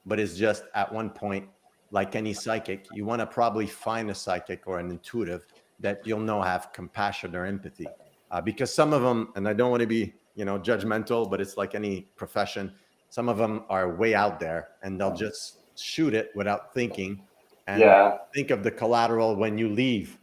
but it's just at one point, like any psychic, you want to probably find a psychic or an intuitive that you'll know have compassion or empathy, because some of them, and I don't want to be, you know, judgmental, but it's like any profession. Some of them are way out there and they'll just shoot it without thinking and think of the collateral when you leave.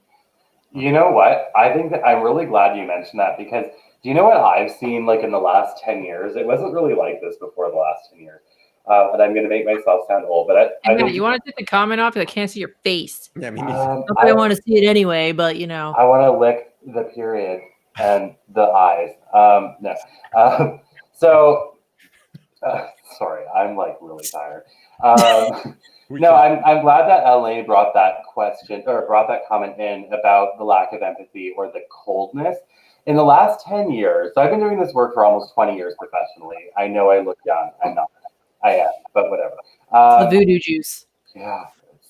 You know what? I think that I'm really glad you mentioned that, because do you know what I've seen like in the last 10 years? It wasn't really like this before the last 10 years. And I'm going to make myself sound old, but I think
you want to take the comment off? I can't see your face.
Yeah, I mean,
I want to see it anyway, but you know.
I want to lick the period and the eyes. No. Sorry, I'm like really tired. No, I'm glad that LA brought that question, or brought that comment in about the lack of empathy or the coldness. In the last 10 years, so I've been doing this work for almost 20 years professionally. I know I look young. I'm not. I am, but whatever.
The voodoo juice.
Yeah,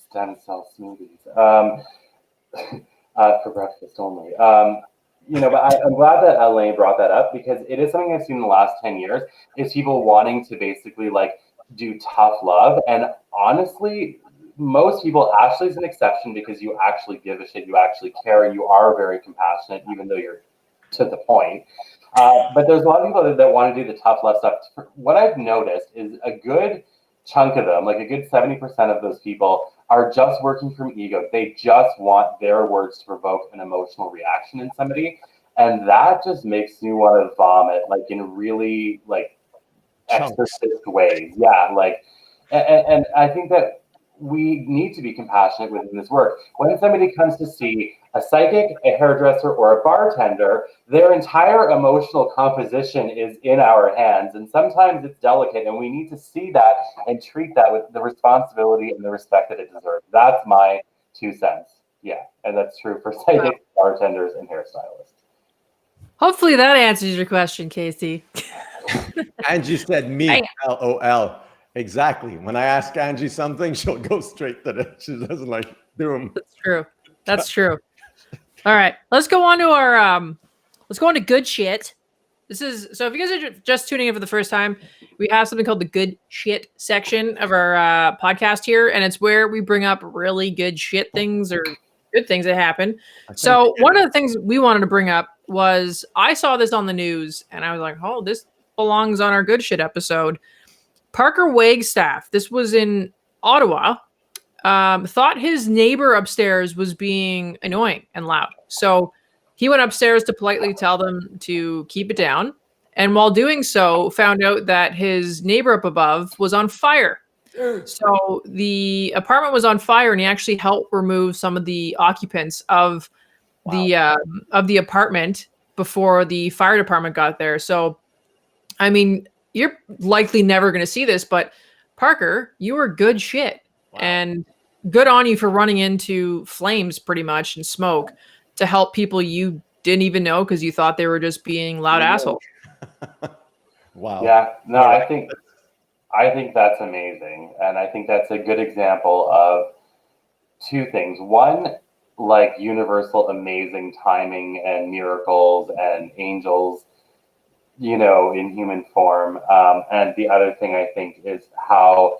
stem cell smoothies. For breakfast only. You know, but I'm glad that Elaine brought that up, because it is something I've seen in the last 10 years, is people wanting to basically like do tough love. And honestly, most people, Ashley's an exception, because you actually give a shit, you actually care, you are very compassionate, even though you're to the point. But there's a lot of people that want to do the tough love stuff. What I've noticed is a good chunk of them, like a good 70% of those people, are just working from ego. They just want their words to provoke an emotional reaction in somebody. And that just makes me want to vomit, like in really like
Chunks.
exorcist ways. Yeah, like, and I think that we need to be compassionate within this work. When somebody comes to see a psychic, a hairdresser, or a bartender, their entire emotional composition is in our hands. And sometimes it's delicate, and we need to see that and treat that with the responsibility and the respect that it deserves. That's my 2 cents. Yeah, and that's true for psychics, bartenders, and hairstylists.
Hopefully that answers your question, Casey.
Angie said me, LOL. Exactly. When I ask Angie something, she'll go straight to it. She doesn't like doom.
That's true. That's true. All right, let's go on to our let's go on to good shit. This is so if you guys are just tuning in for the first time, we have something called the good shit section of our podcast here, and it's where we bring up really good shit things or good things that happen. So one of the things we wanted to bring up was I saw this on the news, and I was like, oh, this belongs on our good shit episode. Parker Wagstaff, this was in Ottawa, thought his neighbor upstairs was being annoying and loud. So he went upstairs to politely tell them to keep it down. And while doing so, found out that his neighbor up above was on fire. So the apartment was on fire, and he actually helped remove some of the occupants of the apartment before the fire department got there. So, I mean, you're likely never going to see this, but Parker, you were good shit. Wow. And good on you for running into flames pretty much and smoke to help people you didn't even know because you thought they were just being loud assholes.
Wow.
Yeah, no, I think that's amazing. And I think that's a good example of 2 things. One, like universal amazing timing and miracles and angels, you know, in human form. And the other thing I think is how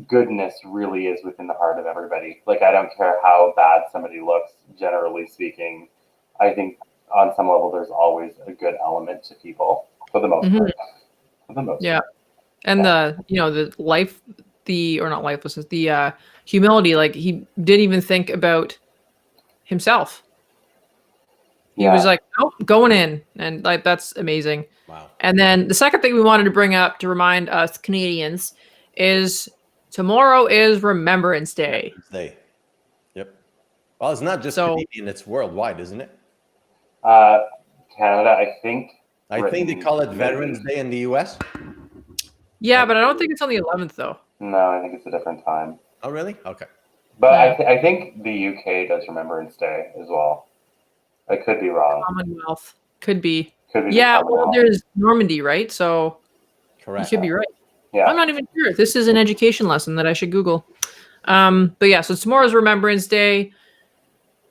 goodness really is within the heart of everybody. Like, I don't care how bad somebody looks, generally speaking. I think on some level there's always a good element to people for the most part. For the most part.
And the, you know, the life, or not lifelessness, the humility, like he didn't even think about himself. He was like, oh, going in. And like, that's amazing.
Wow.
And then the second thing we wanted to bring up to remind us Canadians is tomorrow is Remembrance Day.
Yep. Well, it's not just Canadian, it's worldwide, isn't it?
Canada, I think.
I think they call it Veterans Day in the US.
Yeah, but I don't think it's on the 11th, though.
No, I think it's a different time.
Oh, really? Okay.
But I think the UK does Remembrance Day as well. I could be wrong.
Commonwealth. Could be.
Yeah,
well, there's Normandy, right? So
correct.
You could be right.
Yeah.
I'm not even sure. This is an education lesson that I should Google. But yeah, so tomorrow's Remembrance Day.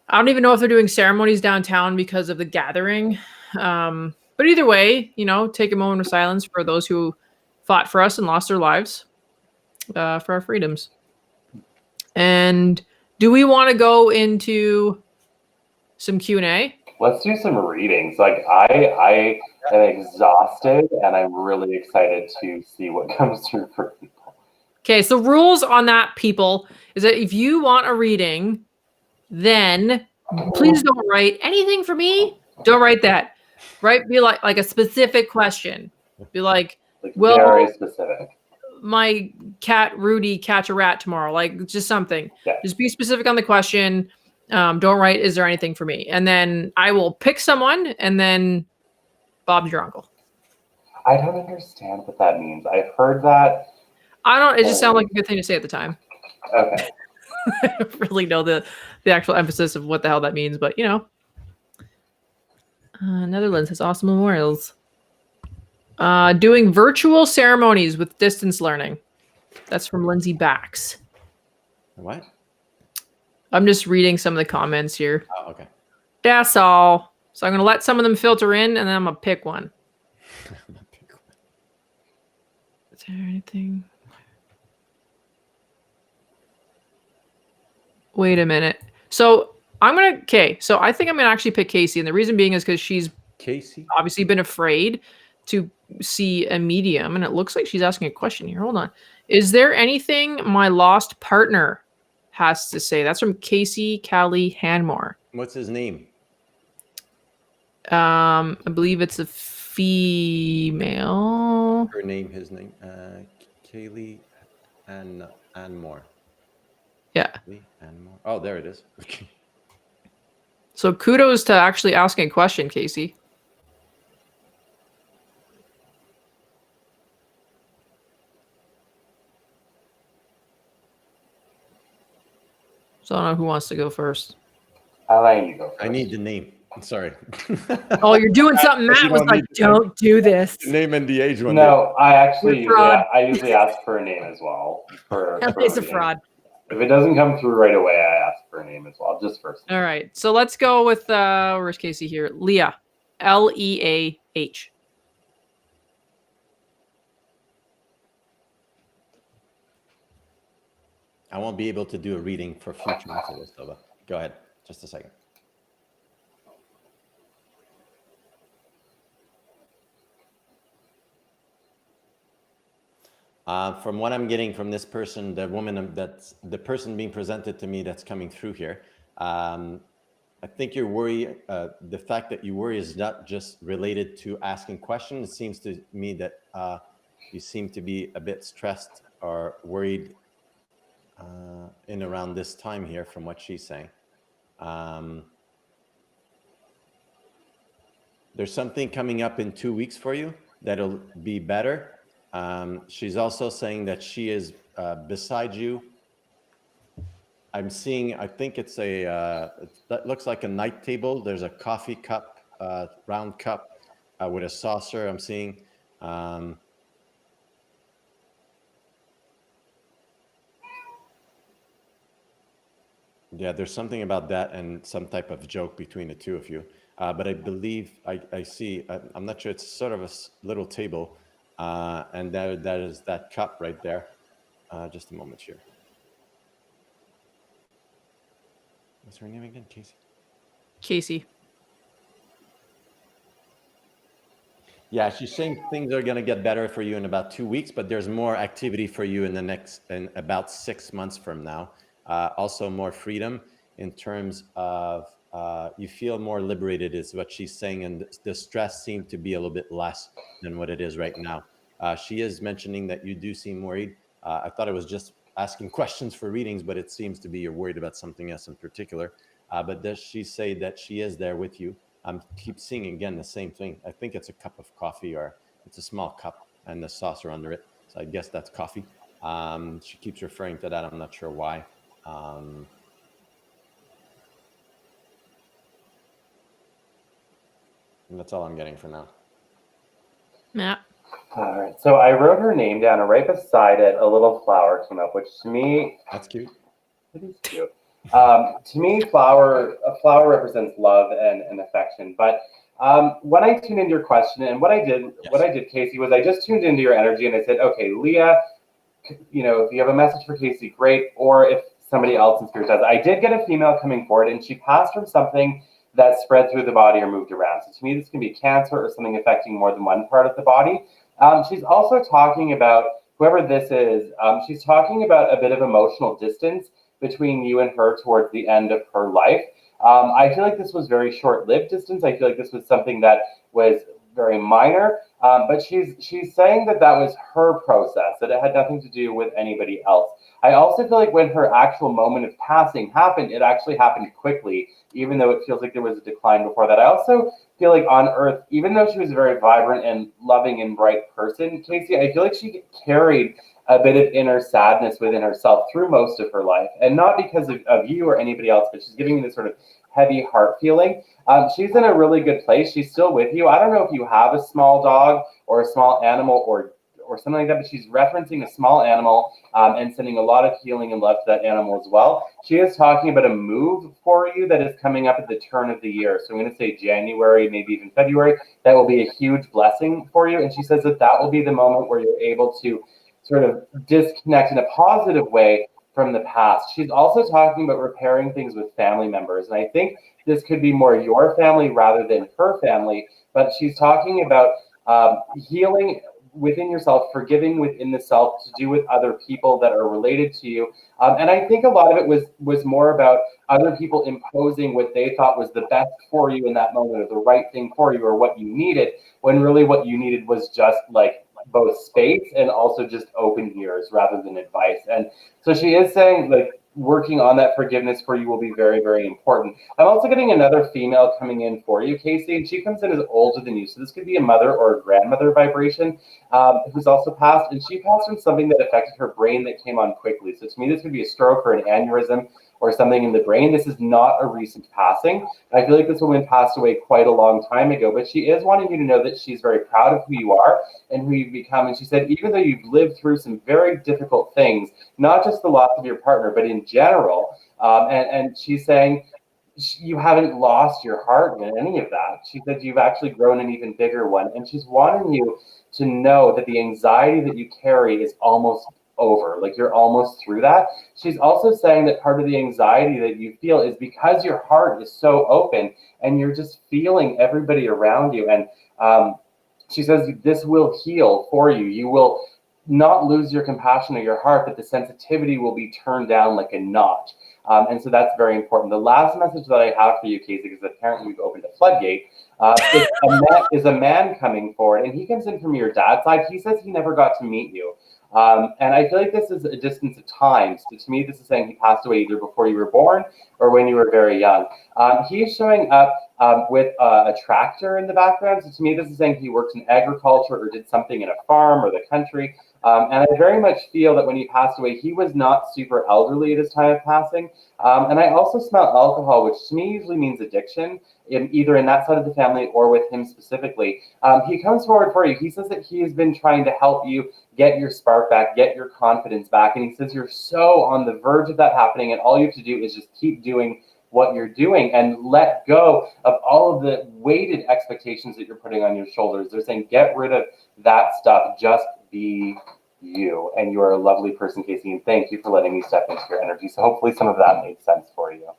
I don't even know if they're doing ceremonies downtown because of the gathering. But either way, you know, take a moment of silence for those who fought for us and lost their lives for our freedoms. And do we want to go into some Q&A?
Let's do some readings. Like I am exhausted and I'm really excited to see what comes through for people.
Okay, so rules on that, people, is that if you want a reading, then please don't write anything for me. Don't write that. Right? Be like a specific question. Be like well,
very specific.
My cat Rudy catch a rat tomorrow. Like just something.
Yeah.
Just be specific on the question. Don't write, is there anything for me? And then I will pick someone, and then Bob's your uncle.
I don't understand what that means. I've heard that.
I don't. It just sounded like a good thing to say at the time.
Okay.
I don't really know the actual emphasis of what the hell that means, but you know. Netherlands has awesome memorials. Doing virtual ceremonies with distance learning. That's from Lindsay Bax.
What?
I'm just reading some of the comments here.
Oh, okay.
That's all. So I'm going to let some of them filter in, and then I'm going to pick one. Is there anything? Wait a minute. So so I think I'm going to actually pick Casey. And the reason being is because she's obviously been afraid to see a medium. And it looks like she's asking a question here. Hold on. Is there anything my lost partner has to say? That's from Casey Callie Hanmore.
What's his name?
I believe it's a female.
Her name, his name, Kaylee Anmore.
Yeah.
Anmore. Oh, there it is. Okay.
So kudos to actually asking a question, Casey. So I don't know who wants to go first.
I'll let you go first.
I need the name. I'm sorry.
Oh, you're doing something. Matt was like, "Don't do this."
The name and the age one.
No, I actually
You're fraud.
I usually ask for a name as well.
He's a fraud.
If it doesn't come through right away, I ask for a name as well, just first.
All right, so let's go with where's Casey here? Leah, Leah.
I won't be able to do a reading for future episodes, though. Go ahead, just a second. From what I'm getting from this person, the woman that's the person being presented to me that's coming through here, I think your worry, the fact that you worry is not just related to asking questions. It seems to me that you seem to be a bit stressed or worried in around this time here from what she's saying. There's something coming up in 2 weeks for you that'll be better. She's also saying that she is beside you. I'm seeing, I think it's that looks like a night table. There's a coffee cup, round cup with a saucer I'm seeing. Yeah, there's something about that and some type of joke between the two of you. But I believe I see, I'm not sure, it's sort of a little table. And that is that cup right there. Just a moment here. What's her name again? Casey?
Casey.
Yeah, she's saying things are going to get better for you in about 2 weeks, but there's more activity for you in about 6 months from now. Also more freedom in terms of you feel more liberated is what she's saying. And the stress seemed to be a little bit less than what it is right now. She is mentioning that you do seem worried. I thought it was just asking questions for readings, but it seems to be you're worried about something else in particular. But does she say that she is there with you? Keep seeing again the same thing. I think it's a cup of coffee, or it's a small cup and the saucer under it. So I guess that's coffee. She keeps referring to that. I'm not sure why. And that's all I'm getting for now.
Matt.
All right. So I wrote her name down, and right beside it, a little flower came up, which to me,
that's cute.
It is cute. To me, a flower represents love and affection. But when I tuned into your question, and what I did, Casey, was I just tuned into your energy, and I said, okay, Leah, if you have a message for Casey, great. Or if somebody else in spirit does, I did get a female coming forward, and she passed from something that spread through the body or moved around. So to me, this can be cancer or something affecting more than one part of the body. She's also talking about, whoever this is, she's talking about a bit of emotional distance between you and her towards the end of her life. I feel like this was very short-lived distance. I feel like this was something that was very minor, but she's saying that was her process, that it had nothing to do with anybody else. I also feel like when her actual moment of passing happened, it actually happened quickly, even though it feels like there was a decline before that. I also feel like on Earth, even though she was a very vibrant and loving and bright person, Casey, I feel like she carried a bit of inner sadness within herself through most of her life. And not because of you or anybody else, but she's giving me this sort of heavy heart feeling. She's in a really good place. She's still with you. I don't know if you have a small dog or a small animal or something like that, but she's referencing a small animal and sending a lot of healing and love to that animal as well. She is talking about a move for you that is coming up at the turn of the year. So I'm going to say January, maybe even February. That will be a huge blessing for you. And she says that will be the moment where you're able to sort of disconnect in a positive way from the past. She's also talking about repairing things with family members. And I think this could be more your family rather than her family, but she's talking about healing within yourself, forgiving within the self to do with other people that are related to you. And I think a lot of it was more about other people imposing what they thought was the best for you in that moment, or the right thing for you, or what you needed, when really what you needed was just like both space and also just open ears rather than advice. And so she is saying, like, working on that forgiveness for you will be very, very important. I'm also getting another female coming in for you, Casey, and she comes in as older than you. So this could be a mother or a grandmother vibration who's also passed. And she passed from something that affected her brain that came on quickly. So to me, this could be a stroke or an aneurysm or something in the brain. This is not a recent passing. I feel like this woman passed away quite a long time ago, but she is wanting you to know that she's very proud of who you are and who you've become. And she said, even though you've lived through some very difficult things, not just the loss of your partner, but in general, and she's saying, you haven't lost your heart in any of that. She said you've actually grown an even bigger one. And she's wanting you to know that the anxiety that you carry is almost over, like you're almost through that. She's also saying that part of the anxiety that you feel is because your heart is so open and you're just feeling everybody around you. And she says this will heal for you. You will not lose your compassion or your heart, but the sensitivity will be turned down like a notch. And so that's very important. The last message that I have for you, Casey, because apparently we've opened a floodgate, is a man coming forward, and he comes in from your dad's side. He says he never got to meet you. And I feel like this is a distance of time. So to me, this is saying he passed away either before you were born or when you were very young. He's showing up with a tractor in the background. So to me, this is saying he worked in agriculture or did something in a farm or the country. And I very much feel that when he passed away, he was not super elderly at his time of passing. And I also smell alcohol, which to me usually means addiction, either in that side of the family or with him specifically. He comes forward for you. He says that he has been trying to help you get your spark back, get your confidence back. And he says you're so on the verge of that happening, and all you have to do is just keep doing what you're doing and let go of all of the weighted expectations that you're putting on your shoulders. They're saying get rid of that stuff, just be you. And you are a lovely person, Casey, and thank you for letting me step into your energy. So hopefully some of that made sense for you.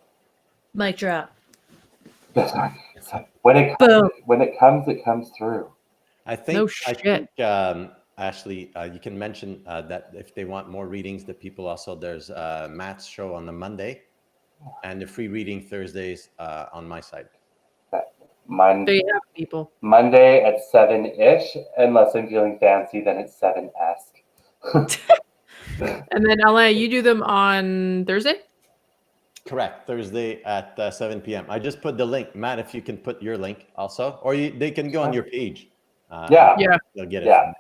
Mic drop.
When it comes, it comes through.
I think,
No shit.
Ashley, you can mention that if they want more readings, the people also, there's Matt's show on the Monday and the free reading Thursdays on my side.
There you have people.
Monday at 7-ish, unless I'm feeling fancy, then it's 7-esque.
And then LA, you do them on Thursday?
Correct. Thursday at 7 p.m. I just put the link. Matt, if you can put your link also, or they can go on your page.
Yeah.
They'll get it.
Yeah.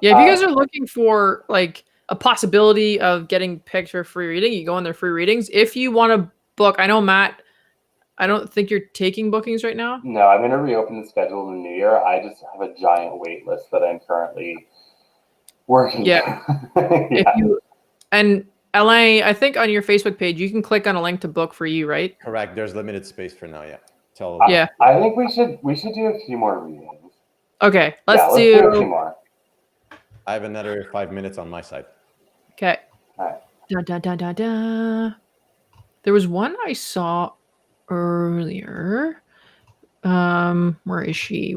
Yeah, if you guys are looking for like a possibility of getting picked for free reading, you go on their free readings. If you want to book, I know Matt, I don't think you're taking bookings right now.
No, I'm going to reopen the schedule in the new year. I just have a giant wait list that I'm currently working.
Yeah.
Yeah.
If you and LA, I think on your Facebook page, you can click on a link to book for you, right?
Correct. There's limited space for now. Yeah.
Yeah.
I think we should do a few more readings.
Okay, let's
do a few
do.
more.
I have another 5 minutes on my side.
Okay.
All right.
Da, da, da, da, da. There was one I saw earlier. Where is she?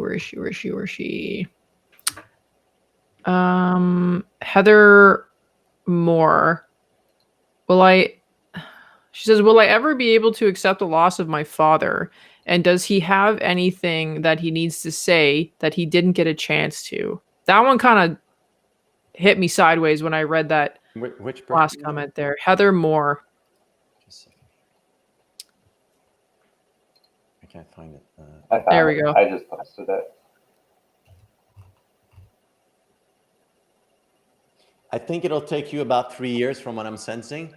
Heather Moore. She says, will I ever be able to accept the loss of my father? And does he have anything that he needs to say that he didn't get a chance to? That one kind of hit me sideways when I read that
Which
last
person?
comment there. Heather Moore.
Just a second. I can't find it.
There we go.
I just posted it.
I think it'll take you about 3 years from what I'm sensing.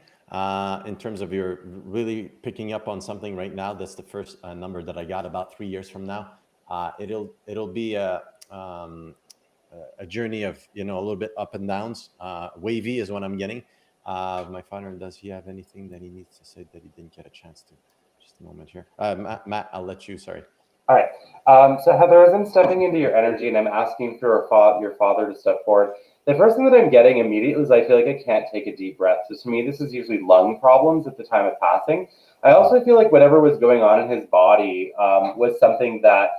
In terms of your really picking up on something right now. That's the first number that I got, about 3 years from now. It'll be a journey of, a little bit up and downs. Wavy is what I'm getting. My father, does he have anything that he needs to say that he didn't get a chance to? Just a moment here. Matt, I'll let you, sorry.
All right. So Heather, as I'm stepping into your energy and I'm asking for your father to step forward, the first thing that I'm getting immediately is I feel like I can't take a deep breath. So to me, this is usually lung problems at the time of passing. I also feel like whatever was going on in his body was something that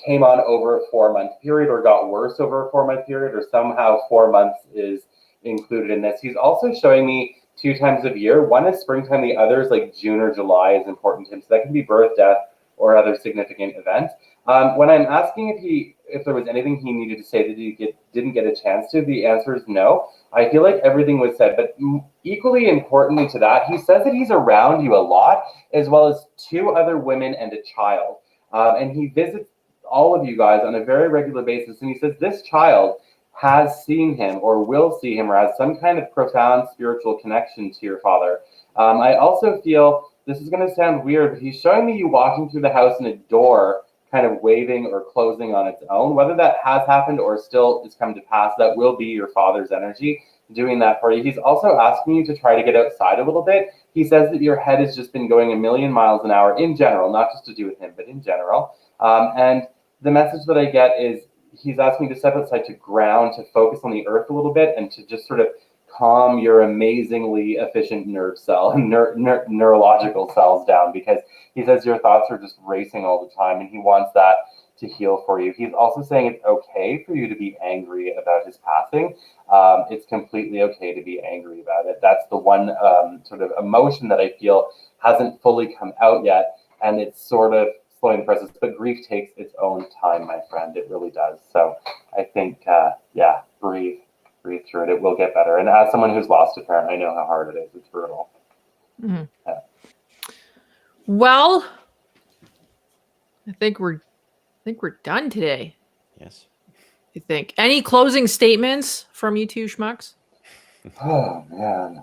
came on over a 4-month period or got worse over a 4-month period, or somehow 4 months is included in this. He's also showing me 2 times of year. One is springtime, the other is like June or July is important to him. So that can be birth, death, or other significant event. When I'm asking if there was anything he needed to say that he didn't get a chance to, the answer is no. I feel like everything was said, but equally importantly to that, he says that he's around you a lot, as well as 2 other women and a child. And he visits all of you guys on a very regular basis. And he says this child has seen him or will see him or has some kind of profound spiritual connection to your father. I also feel, this is going to sound weird, but he's showing me you walking through the house and a door kind of waving or closing on its own. Whether that has happened or still is come to pass, that will be your father's energy doing that for you. He's also asking you to try to get outside a little bit. He says that your head has just been going a million miles an hour in general, not just to do with him, but in general. And the message that I get is he's asking you to step outside to ground, to focus on the earth a little bit, and to just sort of calm your amazingly efficient nerve cell and neurological cells down, because he says your thoughts are just racing all the time and he wants that to heal for you. He's also saying it's okay for you to be angry about his passing. It's completely okay to be angry about it. That's the one sort of emotion that I feel hasn't fully come out yet, and it's sort of slowing the process, but grief takes its own time, my friend. It really does. So I think, yeah, breathe through it. It will get better. And as someone who's lost a parent, I know how hard it is. It's brutal.
Mm-hmm. Yeah. Well, I think we're done today.
Yes.
You
think any closing statements from you 2 schmucks?
Oh man.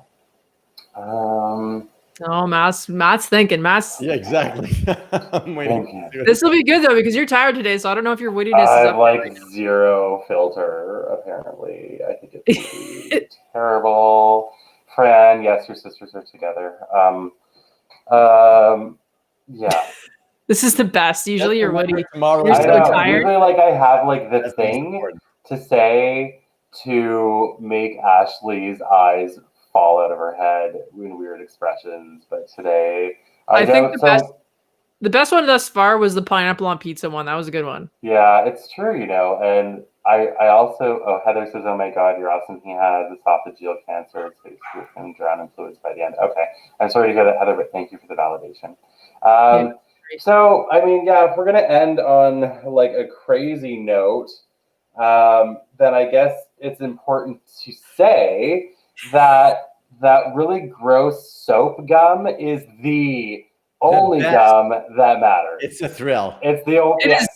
Oh, Matt's thinking.
Yeah, exactly. I'm waiting.
This will be good though, because you're tired today, so I don't know if your wittiness is up
like
right now.
Zero filter, apparently. I think it's terrible. Fran, yes, your sisters are together. Yeah.
This is the best. Usually you're witty.
Tomorrow.
You're so tired.
Usually, like, I have like the thing to say to make Ashley's eyes fall out of her head in weird expressions, but today
I think the best one thus far was the pineapple on pizza one. That was a good one.
Yeah, it's true, and I also, Heather says, oh my God, you're awesome. He has esophageal cancer. His face was going to drown in fluids by the end. Okay, I'm sorry to hear that, Heather, but thank you for the validation. So, I mean, yeah, if we're going to end on like a crazy note, then I guess it's important to say that really gross soap gum is the only gum that matters.
It's a thrill.
It's the only.
It is